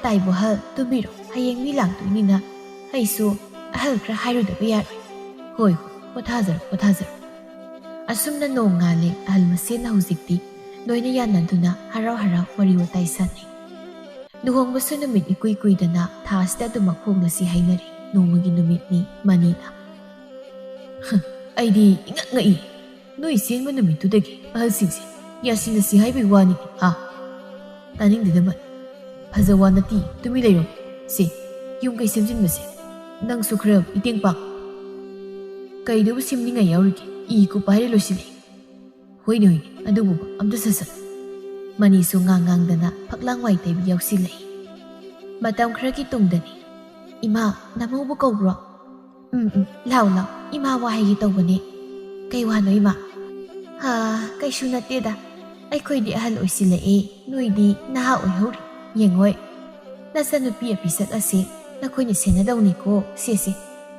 ꯇꯥꯏꯕꯨꯍꯜ ꯇꯨꯝꯕꯤꯔꯣ ꯍꯌꯦꯡ ꯃꯤ ꯂꯥꯛꯇꯣꯏꯅꯤꯅ ꯑꯩꯁꯨ ꯑꯍꯜ ꯈꯔ ꯍꯥꯏꯔꯨꯗꯕ ꯌꯥꯔꯣꯏ ꯍꯣꯏ ꯄꯣꯊꯥꯖꯔꯣ ꯄꯣꯊꯥꯖꯔꯣ ꯑꯁꯨꯝꯅ ꯅꯣꯡ ꯉꯥꯜꯂꯦ ꯑꯍꯜ ꯃꯁꯦꯟꯅ ꯍꯧꯖꯤꯛꯇꯤ ꯂꯣꯏꯅ ꯌꯥꯅꯗꯨꯅ ꯍꯔꯥꯎ ꯍꯔꯥꯎ ꯋꯥꯔꯤ ꯋꯥꯇꯥꯏ ꯁꯥꯟꯅꯩ ꯂꯨꯍꯣꯡꯕꯁꯨ ꯅꯨꯃꯤꯠ ꯏꯀꯨꯏ ꯀꯨꯏꯗꯅ ꯊꯥꯁꯤꯗ ꯑꯗꯨꯃꯛ ꯍꯣꯡꯂꯁꯤ ꯍꯥꯏꯅꯔꯤ ꯅꯣꯡꯃꯒꯤ ꯅꯨꯃꯤꯠꯅꯤ ꯃꯅꯤꯅ ꯑꯩꯗꯤ ꯏꯉꯛ ꯉꯛꯏ ꯅꯣꯏ ꯆꯦꯟꯕ ꯅꯨꯃꯤꯠꯇꯨꯗꯒꯤ ꯑꯍꯜꯁꯤꯡꯁꯦ ꯌꯥꯁꯤꯟꯅꯁꯤ ꯍꯥꯏꯕꯒꯤ ꯋꯥꯅꯤ ꯇꯥꯅꯤꯡꯗꯦꯗꯃꯠ ꯐꯖ ꯋꯥ ꯅꯠꯇꯤ ꯇꯨꯃꯤ ꯂꯩꯔꯣ ꯁꯤ ꯌꯨꯝ ꯀꯩ ꯁꯦꯝꯖꯤꯟꯕꯁꯦ ꯅꯪꯁꯨ ꯈꯔ ꯃꯇꯦꯡ ꯄꯥꯡ ꯀꯩꯗꯕꯨ ꯁꯦꯝꯅꯤꯡꯉꯥꯏ ꯌꯥꯎꯔꯤꯒꯦ ꯏ ꯀꯨꯞꯄ ꯍꯥꯏꯔꯦ ꯂꯣꯏꯁꯤꯜꯂꯦ ꯍꯣꯏꯅꯦ ꯑꯗꯨꯕꯨ ꯑꯝꯇ ꯁꯠ ꯃꯅꯤꯁꯨ ꯉꯥꯡꯗꯅ ꯐꯛꯂꯥꯡ ꯋꯥꯏ ꯇꯩꯕ ꯌꯥꯎꯁꯤꯜꯂꯛꯏ ꯃꯇꯝ ꯈꯔꯒꯤ ꯇꯨꯡꯗꯅꯤ ꯏꯃꯥ ꯅꯃꯧꯕꯨ ꯀꯧꯕ꯭ꯔꯣ ꯂꯥꯎ ꯏꯃꯥ ꯋꯥ ꯍꯥꯏꯒꯦ ꯇꯧꯕꯅꯦ ꯀꯩ ꯋꯥꯅꯣ ꯏꯃꯥ ꯀꯩꯁꯨ ꯅꯠꯇꯦꯗ ꯑꯩꯈꯣꯏꯗꯤ ꯑꯍꯜ ꯑꯣꯏꯁꯤꯜꯂꯛꯑꯦ ꯅꯣꯏꯗꯤ ꯅꯍꯥ ꯑꯣꯏꯍꯧꯔꯤ ꯌꯦꯡꯉꯣꯏ ꯅꯆꯟꯅꯨꯄꯤ ꯑꯄꯤꯁꯛ ꯑꯁꯤ ꯅꯈꯣꯏꯅ ꯁꯦꯟꯅꯗꯧꯅꯤꯀꯣ ꯁꯦꯁꯦ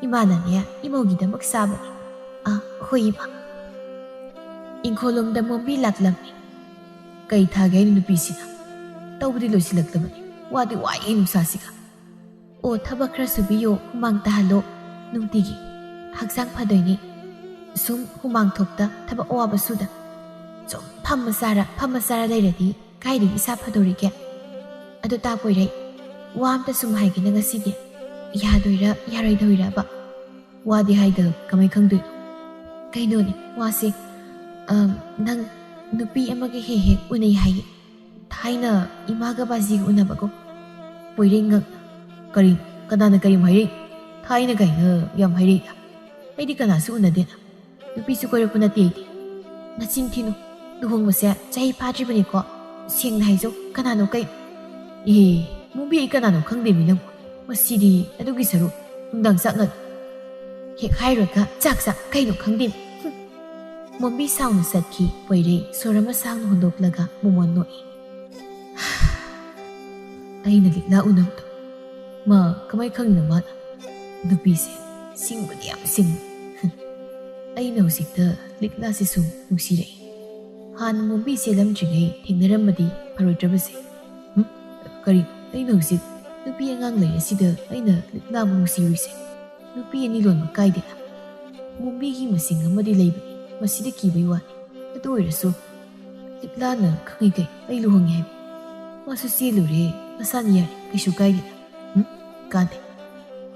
ꯏꯃꯥꯅꯅꯦ ꯏꯃꯧꯒꯤꯗꯃꯛ ꯁꯥꯕꯅꯤ ꯍꯣꯏ ꯏꯃꯥ ꯏꯪꯈꯣꯜꯂꯣꯝꯗ ꯃꯣꯝꯕꯤ ꯂꯥꯛꯂꯝꯃꯤ ꯀꯩ ꯊꯥꯒꯦ ꯍꯥꯏꯅ ꯅꯨꯄꯤꯁꯤꯅ ꯇꯧꯕꯗꯤ ꯂꯣꯏꯁꯤꯜꯂꯛꯇꯕꯅꯤ ꯋꯥꯗꯤ ꯋꯥꯏꯑꯦ ꯅꯨꯡꯁꯥꯁꯤꯒ ꯑꯣ ꯊꯕꯛ ꯈꯔ ꯁꯨꯕꯤꯌꯣ ꯍꯨꯃꯥꯡ ꯇꯥꯍꯜꯂꯣ ꯅꯨꯡꯇꯤꯒꯤ ꯍꯛꯆꯥꯡ ꯐꯗꯣꯏꯅꯤ ꯁꯨꯝ ꯍꯨꯃꯥꯡ ꯊꯣꯛꯇ ꯊꯕꯛ ꯑꯋꯥꯕ ꯁꯨꯗ ꯁꯨꯝ ꯐꯝꯃ ꯆꯥꯔ ꯂꯩꯔꯗꯤ ꯀꯥꯏꯗꯒꯤ ꯏꯁꯥ ꯐꯗꯣꯔꯤꯒꯦ ꯑꯗꯨ ꯇꯥꯛꯄꯣꯏꯔꯩ ꯋꯥ ꯑꯝꯇ ꯁꯨꯝ ꯍꯥꯏꯒꯦꯅ ꯉꯁꯤꯗꯤ ꯌꯥꯗꯣꯏꯔꯥ ꯌꯥꯔꯣꯏꯗꯣꯏꯔꯕ ꯋꯥꯗꯤ ꯍꯥꯏꯗ ꯀꯃꯥꯏ ꯈꯪꯗꯣꯏꯅꯣ ꯀꯩꯅꯣꯅꯦ ꯋꯥꯁꯦ ꯅꯪ ꯅꯨꯄꯤ ꯑꯃꯒ ꯍꯦꯛ ꯎꯅꯩ ꯍꯥꯏꯌꯦ ꯊꯥꯏꯅ ꯏꯃꯥꯒ ꯕꯥꯖꯤꯒ ꯎꯅꯕꯀꯣ ꯄꯣꯏꯔꯩ ꯉꯛꯅ ꯀꯔꯤ ꯀꯅꯥꯅ ꯀꯔꯤꯝ ꯍꯥꯏꯔꯛꯏ ꯊꯥꯏꯅ ꯀꯩꯅ ꯌꯥꯝ ꯍꯥꯏꯔꯛꯏꯗ ꯑꯩꯗꯤ ꯀꯅꯥꯁꯨ ꯎꯅꯗꯦꯅ ꯅꯨꯄꯤꯁꯨ ꯀꯣꯏꯔꯛꯄ ꯅꯠꯇꯦ ꯑꯩꯗꯤ ꯅꯆꯤꯟ ꯊꯤꯅꯨ ꯂꯨꯍꯣꯡꯕꯁꯦ ꯆꯍꯤ ꯐꯥꯗ꯭ꯔꯤꯕꯅꯤꯀꯣ ꯁꯦꯡꯅ ꯍꯥꯏꯖꯧ ꯀꯅꯥꯅꯣ ꯀꯩ ꯃꯣꯝꯕꯤ ꯑꯩ ꯀꯅꯥꯅꯣ ꯈꯪꯗꯦꯃꯤ ꯅꯪꯕꯨ ꯃꯁꯤꯗꯤ ꯑꯗꯨꯒꯤ ꯁꯔꯨꯛ ꯅꯨꯡꯗꯥꯡ ꯆꯥꯛꯅ ꯍꯦꯛ ꯍꯥꯏꯔꯒ ꯆꯥꯛ ꯀꯩꯅꯣ ꯈꯪꯗꯦꯃꯤ ꯃꯣꯝꯕꯤ ꯁꯥꯎꯅ ꯆꯠꯈꯤ ꯄꯣꯏꯔꯩ ꯁꯣꯔ ꯑꯃ ꯁꯥꯡꯅ ꯍꯣꯟꯗꯣꯛꯂꯒ ꯃꯣꯃꯣꯟ ꯅꯣꯛꯏ ꯑꯩꯅ ꯂꯤꯛꯂꯥ ꯎꯅꯕꯗꯣ ꯃꯥ ꯀꯃꯥꯏ ꯈꯪꯉꯤꯅꯣ ꯃꯥꯅ ꯅꯨꯄꯤꯁꯦ ꯁꯤꯡꯕꯗꯤ ꯌꯥꯝ ꯁꯤꯡꯉꯤ ꯑꯩꯅ ꯍꯧꯖꯤꯛꯇ ꯂꯤꯛꯂꯥꯁꯦ ꯁꯨꯝ ꯅꯨꯡꯁꯤꯔꯛꯏ ꯍꯥꯟꯅ ꯃꯣꯝꯕꯤ ꯆꯦꯜꯂꯝꯗ꯭ꯔꯤꯉꯩ ꯊꯦꯡꯅꯔꯝꯕꯗꯤ ꯐꯔꯣꯏꯗ꯭ꯔꯕꯁꯦ ꯀꯔꯤ ꯑꯩꯅ ꯍꯧꯖꯤꯛ ꯅꯨꯄꯤ ꯑꯉꯥꯡ ꯂꯩꯔꯁꯤꯗ ꯑꯩꯅ ꯂꯤꯛꯂꯥꯕꯨ ꯅꯨꯡꯁꯤꯔꯨꯏꯁꯦ ꯅꯨꯄꯤ ꯑꯅꯤ ꯂꯣꯟꯕ ꯀꯥꯏꯗꯦꯅ ꯃꯣꯝꯕꯤꯒꯤ ꯃꯁꯤꯡ ꯑꯃꯗꯤ ꯂꯩꯕꯅꯤ ꯃꯁꯤꯗ ꯀꯤꯕꯩ ꯋꯥꯅꯤ ꯑꯗꯨ ꯑꯣꯏꯔꯁꯨ ꯂꯤꯛꯂꯥꯅ ꯈꯪꯉꯤ ꯑꯩ ꯂꯨꯍꯣꯡꯉꯦ ꯍꯥꯏꯕ ꯃꯥꯁꯨ ꯆꯦꯜꯂꯨꯔꯦ ꯃꯁꯥꯅ ꯌꯥꯔꯦ ꯀꯩꯁꯨ ꯀꯥꯏꯗꯦꯅ ꯀꯥꯟꯗꯦ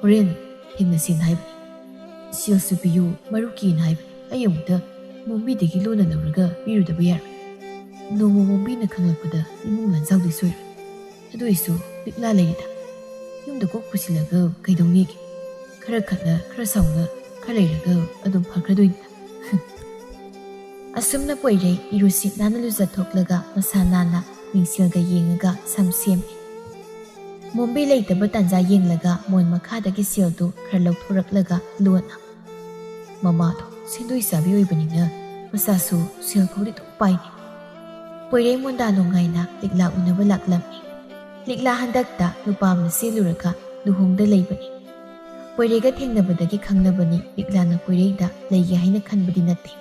ꯍꯣꯔꯦꯟ ꯊꯦꯡꯅꯁꯦꯅ ꯍꯥꯏꯕꯅꯤ ꯁꯦꯜꯁꯨ ꯄꯤꯌꯨ ꯃꯔꯨꯞꯀꯤꯅ ꯍꯥꯏꯕꯅꯤ ꯑꯩ ꯑꯃꯨꯛꯇ ꯃꯣꯝꯕꯤꯗꯒꯤ ꯂꯣꯟꯅ ꯂꯧꯔꯒ ꯄꯤꯔꯨꯗꯕ ꯌꯥꯔꯣꯏ ꯅꯣꯡꯃ ꯃꯣꯝꯕꯤꯅ ꯈꯪꯂꯛꯄꯗ ꯏꯃꯨꯡ ꯂꯥꯟꯖꯥꯎꯗꯤ ꯁꯣꯏꯔꯣꯏ ꯑꯗꯨ ꯑꯣꯏꯁꯨ ꯂꯤꯛꯂꯥ ꯂꯩꯔꯤꯗ ꯌꯨꯝꯗ ꯀꯣꯛ ꯄꯨꯁꯤꯜꯂꯒ ꯀꯩꯗꯧꯅꯤꯒꯦ ꯈꯔ ꯈꯠꯅ ꯈꯔ ꯁꯥꯎꯅ ꯈꯔ ꯂꯩꯔꯒ ꯑꯗꯨꯝ ꯐꯈ꯭ꯔꯗꯣꯏꯅꯤꯗ ꯑꯁꯨꯝꯅ ꯄꯣꯏꯔꯩ ꯏꯔꯨꯁꯤꯠ ꯅꯥꯟꯅ ꯂꯨꯖꯊꯣꯛꯂꯒ ꯃꯁꯥ ꯅꯥꯟꯅ ꯃꯤꯡꯁꯦꯜꯒ ꯌꯦꯡꯉꯒ ꯁꯝ ꯁꯦꯝꯃꯤ ꯃꯣꯝꯕꯤ ꯂꯩꯇꯕ ꯇꯥꯟꯖꯥ ꯌꯦꯡꯂꯒ ꯃꯣꯟ ꯃꯈꯥꯗꯒꯤ ꯁꯦꯜꯗꯨ ꯈꯔ ꯂꯧꯊꯣꯔꯛꯂꯒ ꯂꯣꯟꯅ ꯃꯃꯥꯗꯣ ꯁꯦꯟꯗꯣꯏ ꯆꯥꯕꯤ ꯑꯣꯏꯕꯅꯤꯅ ꯃꯆꯥꯁꯨ ꯁꯦꯜ ꯐꯥꯎꯗꯤ ꯑꯗꯨꯝ ꯄꯥꯏꯅꯤ ꯄꯣꯏꯔꯩ ꯃꯣꯟꯗꯥ ꯅꯨꯡꯉꯥꯏꯅ ꯂꯤꯛꯂꯥ ꯎꯅꯕ ꯂꯥꯛꯂꯝꯃꯤ ꯂꯤꯛꯂꯥ ꯍꯟꯗꯛꯇ ꯅꯨꯄꯥ ꯑꯃꯅ ꯆꯦꯜꯂꯨꯔꯒ ꯂꯨꯍꯣꯡꯗ ꯂꯩꯕꯅꯤ ꯄꯣꯏꯔꯩꯒ ꯊꯦꯡꯅꯕꯗꯒꯤ ꯈꯪꯅꯕꯅꯤ ꯂꯤꯛꯂꯥꯅ ꯄꯣꯏꯔꯩꯗ ꯂꯩꯒꯦ ꯍꯥꯏꯅ ꯈꯟꯕꯗꯤ ꯅꯠꯇꯦ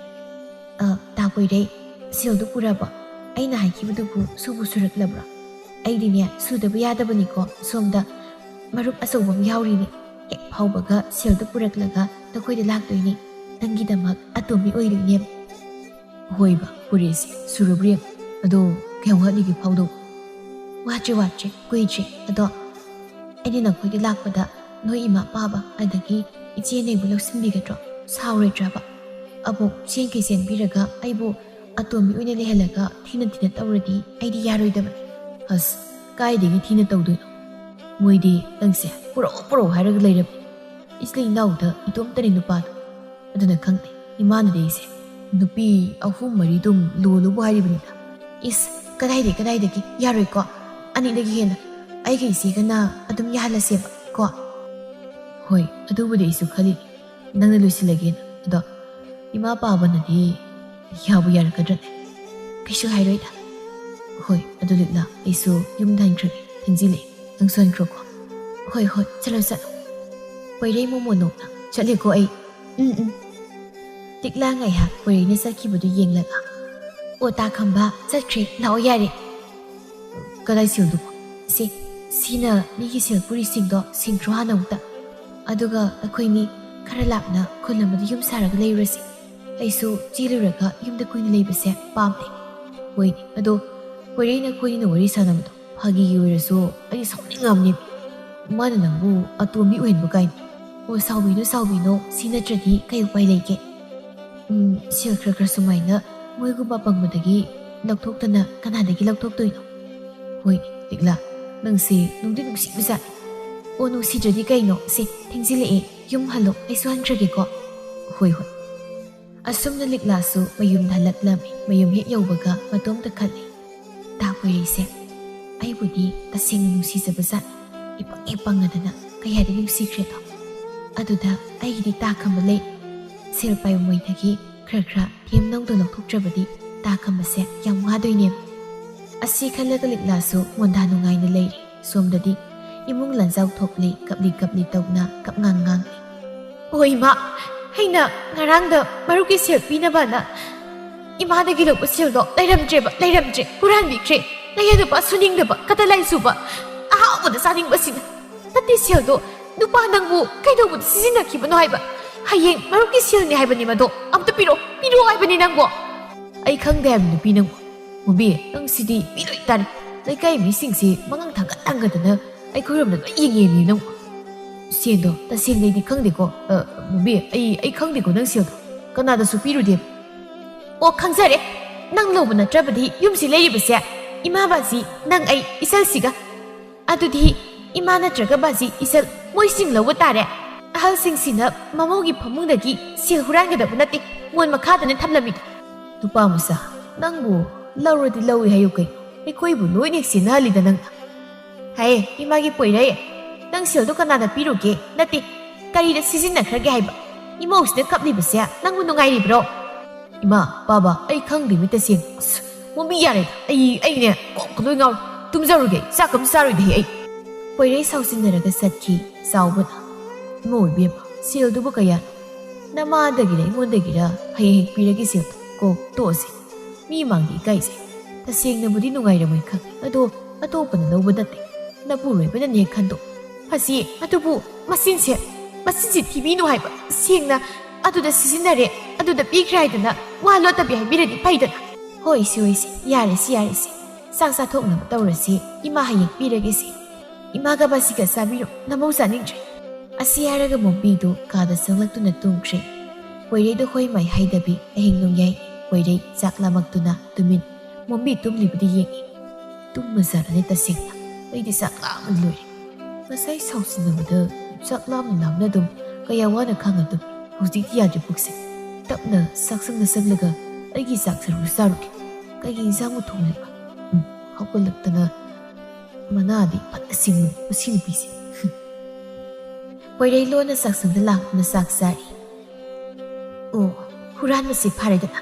ꯇꯥ ꯄꯣꯏꯔꯩ ꯁꯦꯜꯗꯨ ꯄꯨꯔꯕ ꯑꯩꯅ ꯍꯥꯏꯈꯤꯕꯗꯨꯕꯨ ꯁꯨꯕꯨ ꯁꯨꯔꯛꯂꯕ꯭ꯔꯥ ꯑꯩꯗꯤꯅꯦ ꯁꯨꯗꯕ ꯌꯥꯗꯕꯅꯤꯀꯣ ꯁꯣꯝꯗ ꯃꯔꯨꯞ ꯑꯆꯧꯕ ꯑꯃ ꯌꯥꯎꯔꯤꯅꯤ ꯍꯦꯛ ꯐꯥꯎꯕꯒ ꯁꯦꯜꯗꯨ ꯄꯨꯔꯛꯂꯒ ꯅꯈꯣꯏꯗ ꯂꯥꯛꯇꯣꯏꯅꯤ ꯅꯪꯒꯤꯗꯃꯛ ꯑꯇꯣꯝꯕꯤ ꯑꯣꯏꯗꯣꯏꯅꯦꯕ ꯍꯣꯏꯕ ꯄꯨꯔꯦꯁꯤ ꯁꯨꯔꯕ꯭ꯔꯦ ꯑꯗꯣ ꯀꯌꯥꯝ ꯋꯥꯠꯂꯤꯒꯦ ꯐꯥꯎꯗꯧ ꯋꯥꯠꯇ꯭ꯔꯦ ꯀꯨꯏꯗ꯭ꯔꯦ ꯑꯗꯣ ꯑꯩꯅ ꯅꯈꯣꯏꯗ ꯂꯥꯛꯄꯗ ꯅꯣꯏ ꯏꯃꯥ ꯄꯥꯕ ꯑꯗꯒꯤ ꯏꯆꯦꯅꯦꯕꯨ ꯂꯧꯁꯤꯟꯕꯤꯒꯗ꯭ꯔꯣ ꯁꯥꯎꯔꯣꯏꯗ꯭ꯔꯕ ꯑꯃꯨꯛ ꯆꯦꯟꯈꯩ ꯆꯦꯟꯕꯤꯔꯒ ꯑꯩꯕꯨ ꯑꯇꯣꯝꯕꯤ ꯑꯣꯏꯅ ꯂꯩꯍꯜꯂꯒ ꯊꯤꯅ ꯇꯧꯔꯗꯤ ꯑꯩꯗꯤ ꯌꯥꯔꯣꯏꯗꯕꯅꯤ ꯑꯁ ꯀꯥꯏꯗꯒꯤ ꯊꯤꯅ ꯇꯧꯗꯣꯏꯅꯣ ꯃꯣꯏꯗꯤ ꯅꯪꯁꯦ ꯄꯨꯔꯛꯑꯣ ꯍꯥꯏꯔꯒ ꯂꯩꯔꯕꯅꯤ ꯏꯁꯂꯤ ꯏꯅꯥꯎꯗ ꯏꯇꯣꯝꯇꯅꯤ ꯅꯨꯄꯥꯗꯣ ꯑꯗꯨꯅ ꯈꯪꯗꯦ ꯏꯃꯥꯅꯗꯤ ꯑꯩꯁꯦ ꯅꯨꯄꯤ 3-4 ꯑꯗꯨꯝ ꯂꯣꯜꯂꯨꯕꯨ ꯍꯥꯏꯔꯤꯕꯅꯤꯗ ꯏꯁ ꯀꯗꯥꯏꯗꯒꯤ ꯌꯥꯔꯣꯏꯀꯣ ꯑꯅꯤꯗꯒꯤ ꯍꯦꯟꯅ ꯑꯩꯒ ꯏꯆꯦꯒꯅ ꯑꯗꯨꯝ ꯌꯥꯍꯜꯂꯁꯦꯕ ꯀꯣ ꯍꯣꯏ ꯑꯗꯨꯕꯨꯗꯤ ꯑꯩꯁꯨ ꯈꯜꯂꯤ ꯅꯪꯅ ꯂꯣꯏꯁꯤꯜꯂꯒꯦꯅ ꯑꯗꯣ ꯏꯃꯥ ꯄꯥꯕꯅꯗꯤ ꯌꯥꯕꯨ ꯌꯥꯔꯛꯀꯗ꯭ꯔꯅꯦ ꯀꯩꯁꯨ ꯍꯥꯏꯔꯣꯏꯗ ꯍꯣꯏ ꯑꯗꯨ ꯂꯤꯛꯂꯥ ꯑꯩꯁꯨ ꯌꯨꯝꯗ ꯍꯟꯈ꯭ꯔꯒꯦ ꯊꯦꯡꯖꯤꯜꯂꯛꯑꯦ ꯅꯪꯁꯨ ꯍꯟꯈ꯭ꯔꯣꯀꯣ ꯍꯣꯏ ꯆꯠꯂꯣ ꯄꯣꯏꯔꯩ ꯃꯣꯃꯣꯅꯣꯛꯅ ꯆꯠꯂꯦꯀꯣ ꯑꯩ ꯂꯤꯛꯂꯥ ꯉꯥꯏꯍꯥꯛ ꯄꯣꯏꯔꯩꯅ ꯆꯠꯈꯤꯕꯗꯨ ꯌꯦꯡꯂꯒ ꯑꯣ ꯇꯥ ꯈꯝꯕ ꯆꯠꯈ꯭ꯔꯦ ꯂꯥꯛꯑꯣ ꯌꯥꯔꯦ ꯀꯗꯥꯏ ꯁꯦꯜꯗꯨꯕꯣ ꯁꯤꯅ ꯃꯤꯒꯤ ꯁꯦꯜ ꯄꯨꯔꯤꯁꯤꯡꯗꯣ ꯁꯤꯡꯈ꯭ꯔꯣ ꯍꯥꯟꯅ ꯑꯃꯨꯛꯇ ꯑꯗꯨꯒ ꯑꯩꯈꯣꯏꯅꯤ ꯈꯔ ꯂꯥꯞꯅ ꯈꯨꯜ ꯑꯃꯗ ꯌꯨꯝ ꯁꯥꯔꯒ ꯂꯩꯔꯨꯔꯁꯤ ꯑꯩꯁꯨ ꯆꯦꯜꯂꯨꯔꯒ ꯌꯨꯝꯗ ꯀꯨꯏꯅ ꯂꯩꯕꯁꯦ ꯄꯥꯝꯗꯦ ꯍꯣꯏꯅꯦ ꯑꯗꯣ ꯄꯣꯏꯔꯩꯅ ꯑꯩꯈꯣꯏꯅꯤꯅ ꯋꯥꯔꯤ ꯁꯥꯟꯅꯕꯗꯣ ꯐꯥꯒꯤꯒꯤ ꯑꯣꯏꯔꯁꯨ ꯑꯩ ꯁꯥꯎꯅꯤꯡꯉꯝꯅꯦ ꯃꯥꯅ ꯅꯪꯕꯨ ꯑꯇꯣꯝꯕꯤ ꯑꯣꯏꯍꯟꯕ ꯀꯥꯏꯅ ꯑꯣ ꯁꯥꯎꯕꯤꯅꯣ ꯁꯤ ꯅꯠꯇ꯭ꯔꯗꯤ ꯀꯩ ꯎꯄꯥꯏ ꯂꯩꯒꯦ ꯁꯦꯜ ꯈꯔ ꯁꯨꯃꯥꯏꯅ ꯃꯣꯏꯒꯨꯝꯕ ꯄꯪꯕꯗꯒꯤ ꯂꯧꯊꯣꯛꯇꯅ ꯀꯅꯥꯗꯒꯤ ꯂꯧꯊꯣꯛꯇꯣꯏꯅꯣ ꯍꯣꯏꯅꯦ ꯂꯤꯛꯂꯥ ꯅꯪꯁꯦ ꯅꯨꯡꯗꯤ ꯅꯨꯡꯁꯤꯕꯖꯥꯠꯅꯤ ꯑꯣ ꯅꯨꯡꯁꯤꯗ꯭ꯔꯗꯤ ꯀꯩꯅꯣ ꯊꯦꯡꯖꯤꯜꯂꯛꯑꯦ ꯌꯨꯝ ꯍꯜꯂꯣ ꯑꯩꯁꯨ ꯍꯟꯈ꯭ꯔꯒꯦꯀꯣ ꯍꯣꯏ ꯑꯁꯨꯝꯅ ꯂꯤꯛꯂꯥꯁꯨ ꯃꯌꯨꯝꯗ ꯍꯜꯂꯛꯂꯝꯃꯤ ꯃꯌꯨꯝ ꯍꯦꯛ ꯌꯧꯕꯒ ꯃꯇꯣꯝꯇ ꯈꯜꯂꯤ ꯇꯥ ꯄꯣꯏꯔꯩꯁꯦ ꯑꯩꯕꯨꯗꯤ ꯇꯁꯦꯡꯅ ꯅꯨꯡꯁꯤꯖꯕꯖꯥꯠꯅꯤ ꯏꯄꯪ ꯄꯪꯉꯗꯅ ꯀꯌꯥꯗꯤ ꯅꯨꯡꯁꯤꯈ꯭ꯔꯦꯗꯣ ꯑꯗꯨꯗ ꯑꯩꯒꯤꯗꯤ ꯇꯥ ꯈꯝꯕ ꯂꯩ ꯁꯦꯜ ꯄꯥꯏꯕ ꯃꯣꯏꯗꯒꯤ ꯈꯔ ꯊꯦꯝꯅꯧꯗ ꯂꯧꯊꯣꯛꯇ꯭ꯔꯕꯗꯤ ꯇꯥ ꯈꯝꯕꯁꯦ ꯌꯥꯝ ꯋꯥꯗꯣꯏꯅꯦꯕ ꯑꯁꯤ ꯈꯜꯂꯒ ꯂꯤꯛꯂꯥꯁꯨ ꯃꯣꯟꯗꯥ ꯅꯨꯡꯉꯥꯏꯅ ꯂꯩꯔꯤ ꯁꯣꯝꯗꯗꯤ ꯏꯃꯨꯡ ꯂꯟꯖꯥꯎ ꯊꯣꯛꯂꯤ ꯀꯞꯂꯤ ꯇꯧꯅ ꯀꯞꯉꯥꯡ ꯉꯥꯡꯂꯤ ꯑꯣ ꯏꯃꯥ ꯑꯩꯅ ꯉꯔꯥꯡꯗ ꯃꯔꯨꯞꯀꯤ ꯁꯦꯜ ꯄꯤꯅꯕꯅ ꯏꯃꯥꯗꯒꯤ ꯂꯧꯕ ꯁꯦꯜꯗꯣ ꯂꯩꯔꯝꯗ꯭ꯔꯦ ꯍꯨꯔꯥꯟꯕꯤꯈ꯭ꯔꯦ ꯅꯌꯥ ꯅꯨꯄꯥ ꯁꯨꯅꯤꯡꯗꯕ ꯀꯇꯂꯥꯏ ꯁꯨꯕ ꯑꯍꯥꯎꯕꯗ ꯆꯥꯅꯤꯡꯕꯁꯤꯅ ꯅꯠꯇꯦ ꯁꯦꯜꯗꯣ ꯅꯨꯄꯥ ꯅꯪꯕꯨ ꯀꯩꯗꯧꯕꯗ ꯁꯤꯖꯤꯟꯅꯈꯤꯕꯅꯣ ꯍꯥꯏꯕ ꯍꯌꯦꯡ ꯃꯔꯨꯞꯀꯤ ꯁꯦꯜꯅꯤ ꯍꯥꯏꯕꯅꯤ ꯃꯗꯣ ꯑꯝꯇ ꯄꯤꯔꯣ 하이ꯕꯅꯤ ꯅꯪꯕꯣ ꯑꯩ ꯈꯪꯗꯦ ꯍꯥꯏꯕ ꯅꯨꯄꯤ ꯅꯪꯕꯨ ꯃꯣꯕꯤ ꯅꯪ ꯁꯤꯗꯤ ꯄꯤꯔꯣꯏ ꯇꯥꯔꯦ ꯂꯩꯀꯥꯏ ꯃꯤꯁꯤꯡꯁꯤ ꯃꯉꯥꯡ ꯊꯥꯡꯒꯠꯗꯅ ꯑꯩꯈꯣꯏꯔꯣꯝꯗ ꯂꯣꯏ ꯌꯦꯡꯉꯦꯃꯤ ꯅꯪꯕꯨ ꯁꯦꯜꯗꯣ ꯇꯁꯦꯡꯅꯩꯗꯤ ꯈꯪꯗꯦꯀꯣ ꯃꯣꯕꯤ ꯑꯩ ꯈꯪꯗꯦꯀꯣ ꯅꯪ ꯁꯦꯜꯗꯣ ꯀꯅꯥꯗꯁꯨ ꯄꯤꯔꯨꯗꯦꯕ ꯑꯣ ꯈꯪꯖꯔꯦ ꯅꯪ ꯂꯧꯕ ꯅꯠꯇ꯭ꯔꯕꯗꯤ ꯌꯨꯝꯁꯤ ꯂꯩꯔꯤꯕꯁꯦ ꯏꯃꯥ ꯕꯥꯖꯤ ꯅꯪ ꯑꯩ ꯏꯆꯜꯁꯤꯒ ꯑꯗꯨꯗꯤ ꯏꯃꯥ ꯅꯠꯇ꯭ꯔꯒ ꯕꯥꯖꯤ ꯏꯆꯜ ꯃꯣꯏꯁꯤꯡ ꯂꯧꯕ ꯇꯥꯔꯦ ꯑꯍꯜꯁꯤꯡꯁꯤꯅ ꯃꯃꯧꯒꯤ ꯐꯃꯨꯡꯗꯒꯤ ꯁꯦꯜ ꯍꯨꯔꯥꯟꯒꯗꯕ ꯅꯠꯇꯦ ꯃꯣꯟ ꯃꯈꯥꯗꯅ ꯊꯝꯂꯝꯃꯤꯗꯣ ꯅꯨꯄꯥ ꯃꯆꯥ ꯅꯪꯕꯨ ꯂꯧꯔꯗꯤ ꯂꯧꯏ ꯍꯥꯏꯌꯨ ꯀꯩꯅꯣ ꯑꯩꯈꯣꯏꯕꯨ ꯂꯣꯏꯅ ꯁꯦꯟꯅꯍꯜꯂꯤꯗ ꯅꯪꯅ ꯍꯥꯏꯌꯦ ꯏꯃꯥꯒꯤ ꯄꯣꯏꯔꯩ ꯅꯪ ꯁꯦꯜꯗꯣ ꯀꯅꯥꯗ ꯄꯤꯔꯨꯒꯦ ꯅꯠꯇꯦ ꯀꯔꯤꯗ ꯁꯤꯖꯤꯟꯅꯈ꯭ꯔꯒꯦ ꯍꯥꯏꯕ ꯏꯃꯧꯁꯤꯗ ꯀꯞꯂꯤꯕꯁꯦ ꯅꯪꯕꯨ ꯅꯨꯡꯉꯥꯏꯔꯤꯕ꯭ꯔꯣ 이마, 봐봐, ꯑꯩ ꯈꯪꯗꯦ ꯇꯁꯦꯡ ꯃꯣꯃꯤ ꯌꯥꯔꯦ ꯑꯩꯅꯦ ꯀꯣꯛ ꯂꯣꯏ ꯉꯥꯎꯔꯦ ꯇꯨꯝꯖꯔꯨꯒꯦ ꯆꯥꯛꯀꯝ ꯆꯥꯔꯣꯏꯗꯦ ꯑꯩ ꯄꯣꯏꯔꯩ ꯁꯥꯎꯁꯤꯟꯅꯔꯒ ꯆꯠꯈꯤ ꯆꯥꯎꯕꯅ ꯏꯃꯧ ꯏꯕꯦꯝꯃ ꯁꯦꯜꯗꯨꯕꯨ ꯀꯌꯥꯅꯣ ꯅꯃꯥꯗꯒꯤꯔ ꯑꯩꯉꯣꯟꯗꯒꯤꯔ ꯍꯌꯦꯡ ꯄꯤꯔꯒꯦ ꯁꯦꯜꯗꯣ ꯀꯣ ꯇꯣꯛꯑꯁꯤ ꯃꯤ ꯃꯥꯡꯗꯤ ꯏꯀꯥꯏꯁꯦ ꯇꯁꯦꯡꯅꯕꯨꯗꯤ ꯅꯨꯡꯉꯥꯏꯔꯝꯃꯣꯏ ꯈꯪꯉꯦ ꯑꯗꯣ ꯑꯇꯣꯞꯄꯅ ꯂꯧꯕ ꯅꯠꯇꯦ ꯅꯄꯨꯔꯣꯏꯕꯅꯅꯦ ꯈꯟꯗꯣꯛ ꯐꯁꯤ ꯑꯗꯨꯕꯨ ꯃꯆꯤꯟꯁꯦ ꯊꯤꯕꯤꯅꯨ ꯍꯥꯏꯕ ꯁꯦꯡꯅ ꯑꯗꯨꯗ ꯁꯤꯖꯤꯟꯅꯔꯦ ꯑꯗꯨꯗ ꯄꯤꯈ꯭ꯔꯦ ꯍꯥꯏꯗꯅ ꯋꯥ ꯂꯣꯠꯇꯕꯤ ꯍꯥꯏꯕꯤꯔꯗꯤ ꯐꯩꯗꯅ ꯍꯣꯏꯁꯤ ꯌꯥꯔꯦꯁꯤ ꯆꯥꯛ ꯆꯥꯊꯣꯛꯅꯕ ꯇꯧꯔꯁꯤ ꯏꯃꯥ ꯍꯌꯦꯡ ꯄꯤꯔꯒꯦꯁꯤ ꯏꯃꯥꯒ ꯕꯥꯁꯤꯒ ꯆꯥꯕꯤꯔꯣ ꯅꯃꯧ ꯆꯥꯅꯤꯡꯗ꯭ꯔꯦ ꯑꯁꯤ ꯍꯥꯏꯔꯒ ꯃꯣꯝꯕꯤꯗꯨ ꯀꯥꯗ ꯆꯪꯂꯛꯇꯨꯅ ꯇꯨꯝꯈ꯭ꯔꯦ ꯄꯣꯏꯔꯩꯗ ꯍꯣꯏ ꯃꯥꯏ ꯍꯥꯏꯗꯕꯤ ꯑꯍꯤꯡ ꯅꯣꯡꯌꯥꯏ ꯄꯣꯏꯔꯩ ꯆꯥꯛ ꯂꯥꯝꯃꯛꯇꯨꯅ ꯇꯨꯃꯤꯟ ꯃꯣꯝꯕꯤ ꯇꯨꯝꯂꯤꯕꯗꯤ ꯌꯦꯡꯉꯤ ꯇꯨꯝꯃꯖꯥꯠꯂꯅꯦ ꯇꯁꯦꯡꯅ ꯑꯩꯗꯤ ꯆꯥꯛ ꯂꯥꯝꯅ ꯂꯣꯏꯔꯦ ꯉꯁꯥꯏ ꯁꯥꯎꯁꯤꯟꯅꯕꯗ ꯆꯥꯛ ꯂꯥꯝꯅ ꯑꯗꯨꯝ ꯀꯌꯥ ꯋꯥꯅ ꯈꯥꯡꯉ ꯇꯨꯝꯃꯤ ꯍꯧꯖꯤꯛꯇꯤ ꯌꯥꯗ꯭ꯔꯦ ꯄꯨꯛꯁꯦ ꯇꯞꯅ ꯆꯥꯛꯁꯪꯗ ꯆꯪꯂꯒ ꯑꯩꯒꯤ ꯆꯥꯛ ꯁꯔꯨꯛ ꯆꯥꯔꯨꯒꯦ ꯀꯩꯒꯤ ꯏꯟꯁꯥꯡꯕꯨ ꯊꯣꯡꯂꯤꯕ ꯍꯧꯒꯠꯂꯛꯇꯅ ꯃꯅꯥꯗꯤ ꯐꯠꯅ ꯁꯤꯡꯕꯅꯤ ꯃꯁꯤ ꯅꯨꯄꯤꯁꯦ ꯄꯣꯏꯔꯩ ꯂꯣꯟꯅ ꯆꯥꯛꯁꯪꯗ ꯂꯥꯛꯇꯨꯅ ꯆꯥꯛ ꯆꯥꯔꯤ ꯑꯣ ꯍꯨꯔꯥꯟꯕꯁꯤ ꯐꯔꯦꯗꯅ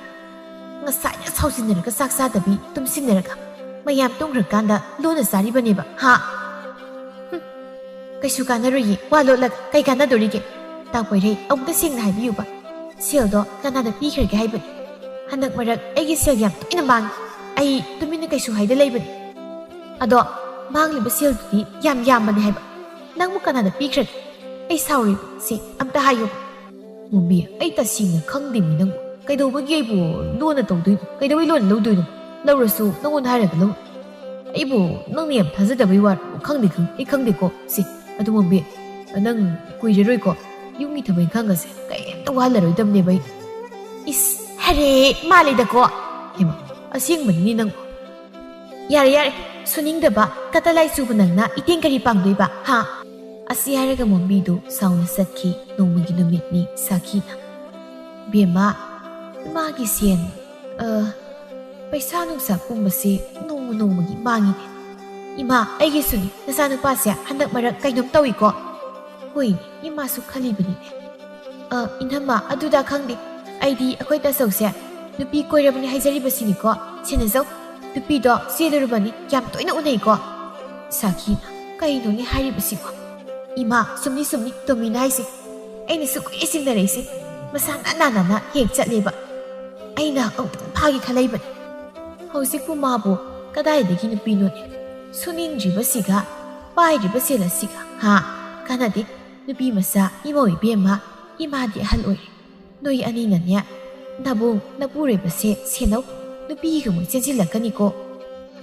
ꯉꯁꯥꯏꯅ ꯁꯥꯎꯁꯤꯟꯅꯔꯒ ꯆꯥꯛ ꯆꯥꯗꯕꯤ ꯇꯨꯝꯁꯤꯟꯅꯔꯒ ꯃꯌꯥꯝ ꯇꯨꯝꯈ꯭ꯔꯀꯥꯟꯗ ꯂꯣꯟꯅ ꯆꯥꯔꯤꯕꯅꯦꯕ ꯍꯥ ꯀꯩꯁꯨ ꯀꯥꯟꯅꯔꯣꯏꯌꯦ ꯋꯥ ꯂꯣꯠꯂꯒ ꯀꯩ ꯀꯥꯟꯅꯗꯣꯔꯤꯒꯦ ꯇꯥ ꯄꯣꯏꯔꯩ ꯑꯃꯨꯛꯇ ꯁꯦꯡꯅ ꯍꯥꯏꯕꯤꯌꯨꯕ ꯁꯦꯜꯗꯣ ꯀꯅꯥꯗ ꯄꯤꯈ꯭ꯔꯒꯦ ꯍꯥꯏꯕꯅꯤ ꯍꯟꯗꯛ ꯃꯔꯛ ꯑꯩꯒꯤ ꯁꯦꯜ ꯌꯥꯝ ꯇꯣꯏꯅ ꯃꯥꯡꯉꯤ ꯑꯩ ꯇꯨꯃꯤꯟꯅ ꯀꯩꯁꯨ ꯍꯥꯏꯗ ꯂꯩꯕꯅꯤ ꯑꯗꯣ ꯃꯥꯡꯂꯤꯕ ꯁꯦꯜꯗꯨꯗꯤ ꯌꯥꯝꯕꯅꯤ ꯍꯥꯏꯕ ꯅꯪꯕꯨ ꯀꯅꯥꯗ ꯄꯤꯈ꯭ꯔꯒꯦ ꯑꯩ ꯁꯥꯎꯔꯤꯕ ꯁꯤ ꯑꯝꯇ ꯍꯥꯏꯌꯨ ꯃꯣꯝꯕꯤ ꯑꯩ ꯇꯁꯦꯡꯅ ꯈꯪꯗꯦꯃꯤ ꯅꯪꯕꯨ ꯀꯩꯗꯧꯕꯒꯤ ꯑꯩꯕꯨ ꯂꯣꯟꯅ ꯇꯧꯗꯣꯏꯅꯣ ꯀꯩꯗꯧꯕꯩ ꯂꯣꯟꯅ ꯂꯧꯗꯣꯏꯅꯣ ꯂꯧꯔꯁꯨ ꯅꯪꯉꯣꯟꯗ ꯍꯥꯏꯔꯒ ꯂꯧ ꯑꯩꯕꯨ ꯅꯪꯅ ꯌꯥꯝ ꯊꯥꯖꯗꯕꯩ ꯋꯥꯔꯣ ꯈꯪꯗꯦ ꯑꯩ ꯈꯪꯗꯦꯀꯣ ꯁꯤ ꯑꯗꯨ ꯃꯣꯝꯕꯤ ꯅꯪ ꯀꯨꯏꯔꯔꯣꯏꯀꯣ ꯌꯨꯝꯒꯤ ꯊꯕꯛ ꯏꯪꯈꯥꯡꯒꯁꯦ ꯀꯩꯝꯇ ꯋꯥꯍꯜꯂꯔꯣꯏꯗꯕꯅꯦꯕ ꯑꯩ ꯏꯁ ꯍꯔꯦ ꯃꯥꯜꯂꯤꯗꯀꯣ ꯍꯦꯃ ꯑꯁꯦꯡꯕꯅꯤꯅꯦ ꯅꯪ ꯌꯥꯔꯦ Suningbaba katalay suba nangna iting kari pangdoiba ha. Asi haraga mombidu sauna satki nongmagi numitni sakina. Bema magi sien paisa nungsa pumbasi nongmagi mangi. Ima aigi suni nasa nupasya handak marak kainom tawiko. Hoy ima su khalibani. Inama aduda khangdi aidi akhoi ta sausya nupi koirabani haizaribasini ko senazau nupi do selurubani yam toina unai ko. Sakina kaino ni haribasi ko. Ima sumni tomina haisi aini su kuising da reisi masa nana hek chatleba aina phagi khalaiban hauzik pu mabu kadai dagi nupi no sunin ribasiga pai ribasela siga ha kanadi nupi masa imoi bema ima di hal oi noi ani nanya nabu napure base senau nupi ga mo chenjilakani ko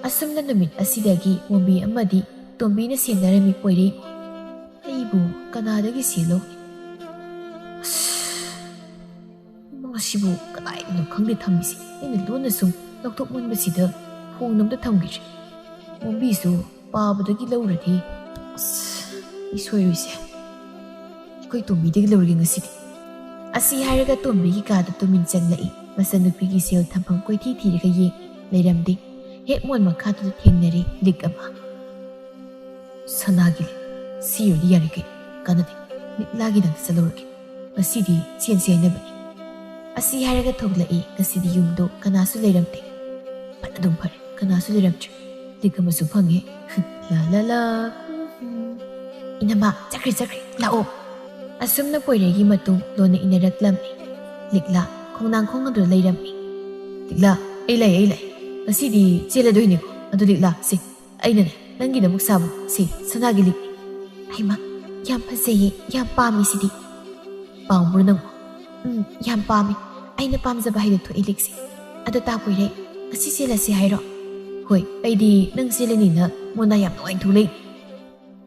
asumna numit asidagi mombi amadi tombi na senarami poiri aibu kanadagi selo masibu kadai no khangde thamisi ina lona sum loktok munbasida hongnamda thamgi mombi su pabadagi lauradi isoyuise koi tombi dagi laurgi ngasi asi haraga tombi gi kada tumin changlai masanupi gi sel thampam koi thi thiraga ye leiramdi hek mon makhatu thengnari lik ama sanagi siyo di yarike kanadi lagi dang salurke asidi siensi na bani asi haraga thoglai kasidi yumdo kanasu leiramte padadum phare kanasu leiramche dikama su phange la inama chakri lao asumna poiregi matung lona inaraklamni likla khongnang khongadu leiramni likla ei lai asidi chela doini ko adu likla si aina ne nangi na muksabu si sanagi lik Aima, yam pasay, yam pami sidi. Paumur nang yam pami. Ay na pam sa bahay dito iliksi. Ado tapoy re, kasi sila si Hayro. Hoy, ay di nang sila nina muna yam no ay tulay.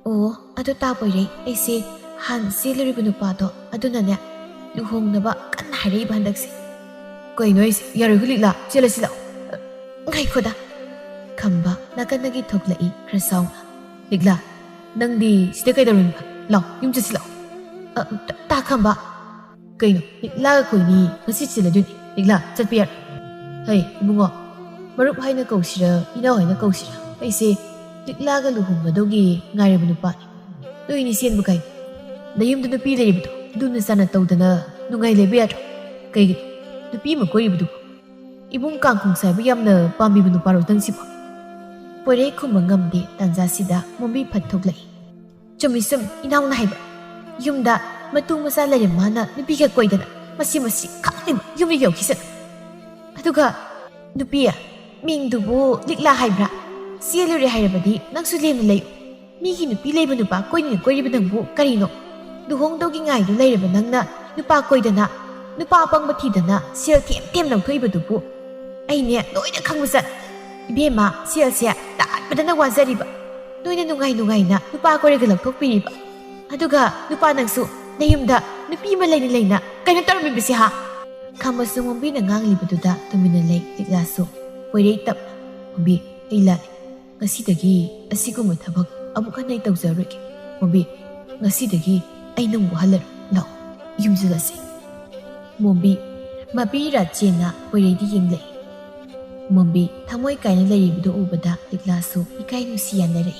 Oo, ado tapoy re, ay si Han sila ribuno pato. Ado na niya, luhong na ba kan hari bandag si. Koy no ay yaro hulik la, sila. Ngay ko da. Kamba, nakanagi toglai, krasaw na. Ligla. Nang di sida kay darin ba? Law, yung dyan sila. Takam ba? Kayo, niglaga ko ni, masit sila dun eh. Nigla, chat piyar. Hay, ibungo. Marup hay na kausira, inaw hay na kausira. Ay si, niglaga luhong madogi, ngari mo nupa ni. No inisiyan mo kayo. Nayum doon napila niyo ba? Doon na sana tawda na, nungay lebe ato. Kaya, napi mo ko niyo ba? Ibong kangkong sabi yam na pambi mo nupa ro tang sipa. Pwede ko mangamdi tanza sida mombi pathoglai. Chumisum inaw na haiba. Yumda matung masala rin mana nupiga koydana. Masi kaklim yumi yaw kisan. Aduga nupiya ming dubu likla haibra. Siyaluri hairabadi nang sulim na layo. Migi nupi layba nupa koy riba ng bu karino. Duhong daw gingay do layraba nang na nupa koydana. Nupa pang batidana siyal tiem lang to'y dubu. Ay niya noy na kang masan. Ibema siya taat na wazariba. Noy na nungay na nupa ko regalang pagpiriba. Aduga nupa nang su nayumda nupi malay na kaya tarmi bisi ha. Kamas numumbi na ngang libaduda tuminalay tiklaso. Pwede itap mumbi ilali. Ngasidagi asigo matabag amukan na itaw zaruki. Mumbi ngasidagi ay nang buhalar lao yumzulasi. Mumbi mabira jena pwede di yung lay. Mombi, tamoy kay na laribdo ubada liglaso ikay nusiyan na rin.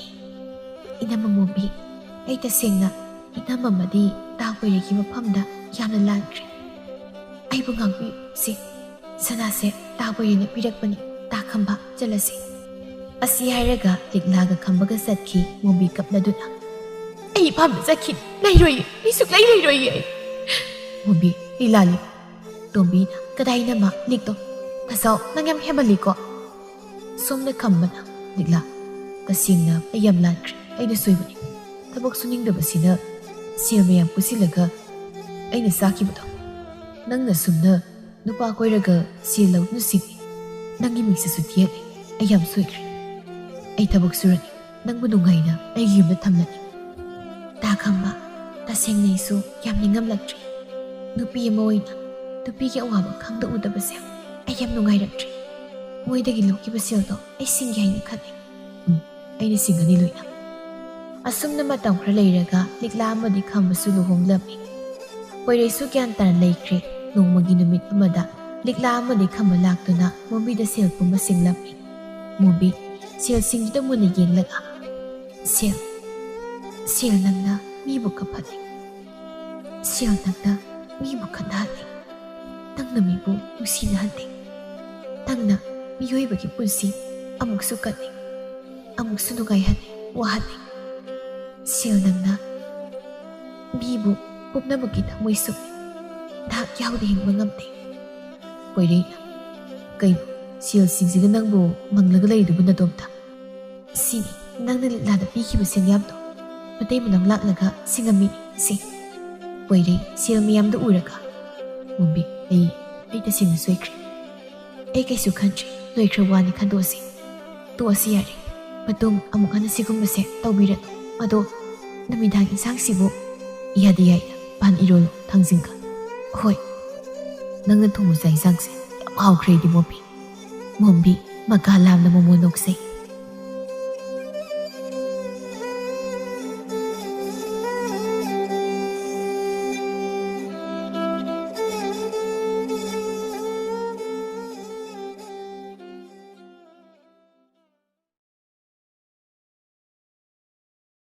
Inama mombi, ay taseng na inama madi takoy rigi mapamda yam na lantri. Ay bungangbi si sanase takoy rin na pirakpani takamba jalasi. Asi haraga liglaga kambaga satki mombi kap na duna. Ay pamda sakin, layroy, isuk layroy ay. Mombi, ilali. Tombi na kaday na ma ligto. Kaso, nangyam hemali ko. Som na kamba na, digla. Kasing na ayam lantri, ay nasuy mo ni. Tabok suning na ba sina, siya mayam po silaga, ay nasaki mo daw. Nang nasum na, nupa ko'y raga, silaw nusing. Nang imig sa sutiyat, ayam suy kri. Ay tabok surani, nang bunungay na, ay giyom na tamlan ni. Takamba, taseng na iso, yam ningam lantri. Nupi yamoy na, nupi kaya uwabang kang daw da ba siya. Ayam nungay rantri. Moy dagi loki basil to ay singgay na kani. ꯑꯩꯅ ꯁꯤꯡꯒꯅꯤ ꯂꯣꯏꯅ ꯑꯁꯨꯝꯅ ꯃꯇꯝ ꯈꯔ ꯂꯩꯔꯒ ꯂꯤꯛꯂꯥ ꯑꯃꯗꯤ ꯈꯝꯕꯁꯨ ꯂꯨꯍꯣꯡꯂꯝꯃꯤ ꯄꯣꯏꯔꯩꯁꯨ ꯒ꯭ꯌꯥꯟ ꯇꯥꯅ ꯂꯩꯈ꯭ꯔꯦ ꯅꯣꯡꯃꯒꯤ ꯅꯨꯃꯤꯠ ꯑꯃꯗ ꯂꯤꯛꯂꯥ ꯑꯃꯗꯤ ꯈꯝꯕ ꯂꯥꯛꯇꯨꯅ ꯃꯣꯝꯕꯤꯗ ꯁꯦꯜ ꯄꯨꯝꯕ ꯁꯤꯡꯂꯝꯃꯤ ꯃꯣꯝꯕꯤ ꯁꯦꯜꯁꯤꯡꯗꯨꯗ ꯃꯨꯟꯅ ꯌꯦꯡꯂꯒ ꯁꯦꯜ ꯅꯪꯅ ꯃꯤꯕꯨ ꯀꯞꯍꯜꯂꯤ ꯁꯦꯜ ꯅꯪꯅ ꯃꯤꯕꯨ ꯈꯠꯅꯍꯜꯂꯤ ꯅꯪꯅ ꯃꯤꯕꯨ ꯅꯨꯡꯁꯤꯅꯍꯜꯂꯤ ꯅꯪꯅ ꯃꯤꯑꯣꯏꯕꯒꯤ ꯄꯨꯟꯁꯤ ꯑꯃꯨꯛꯁꯨ ꯀꯠꯂꯤ ꯑꯃꯨꯛꯁꯨ ꯅꯨꯡꯉꯥꯏꯍꯜꯂꯤ ꯋꯥꯍꯜꯂꯤ ꯁꯦꯜ ꯅꯪꯅ ꯃꯤꯕꯨ ꯄꯨꯝꯅꯃꯛꯀꯤ ꯊꯃꯣꯏ ꯁꯨꯝꯃꯤ ꯅꯍꯥꯛ ꯌꯥꯎꯗ ꯍꯤꯡꯕ ꯉꯝꯗꯦ ꯄꯣꯏꯔꯩꯅ ꯀꯩꯅꯣ ꯁꯦꯜꯁꯤꯡꯁꯤꯒ ꯅꯪꯕꯨ ꯃꯪꯂꯒ ꯂꯩꯔꯤꯗꯨꯕꯨ ꯅꯇꯣꯝꯇ ꯁꯤꯅꯤ ꯅꯪꯅ ꯂꯤꯛꯂꯥꯗ ꯄꯤꯈꯤꯕ ꯁꯦꯟꯌꯥꯝꯗꯣ ꯃꯇꯩ ꯃꯅꯥꯎ ꯂꯥꯛꯂꯒ ꯁꯤꯡꯉꯝꯃꯤꯅꯤ ꯁꯤ ꯄꯣꯏꯔꯩ ꯁꯦꯜ ꯃꯌꯥꯝꯗꯨ ꯎꯔꯒ ꯃꯣꯝꯕꯤ ꯑꯩ ꯇꯁꯦꯡꯅ ꯁꯣꯏꯈ꯭ꯔꯦ ꯑꯩ ꯀꯩꯁꯨ ꯈꯟꯗ꯭ꯔꯤ ꯂꯣꯏꯈ꯭ꯔ ꯋꯥꯅꯤ ꯈꯟꯗꯣꯛꯑꯁꯤ ꯇꯣꯛꯑꯁꯤ ꯌꯥꯔꯦ ꯃꯇꯨꯡ ꯑꯃꯨꯛ ꯍꯟꯅ ꯁꯤꯒꯨꯝꯕꯁꯦ ꯇꯧꯕꯤꯔꯅꯨ ꯑꯗꯣ ꯅꯨꯃꯤꯗꯥꯡ ꯏꯟꯁꯥꯡꯁꯤꯕꯨ ꯌꯥꯗ ꯌꯥꯏꯗ ꯄꯥꯟ ꯏꯔꯣꯜꯂꯨ ꯊꯥꯡꯖꯤꯡꯒ ꯍꯣꯏ ꯅꯪꯅ ꯊꯣꯡꯕ ꯆꯥꯛ ꯏꯟꯁꯥꯡꯁꯦ ꯌꯥꯝ ꯍꯥꯎꯈ꯭ꯔꯦꯗꯤ ꯃꯣꯝꯕꯤ ꯃꯀꯥ ꯂꯥꯝꯅ ꯃꯣꯃꯣ ꯅꯣꯛꯆꯩ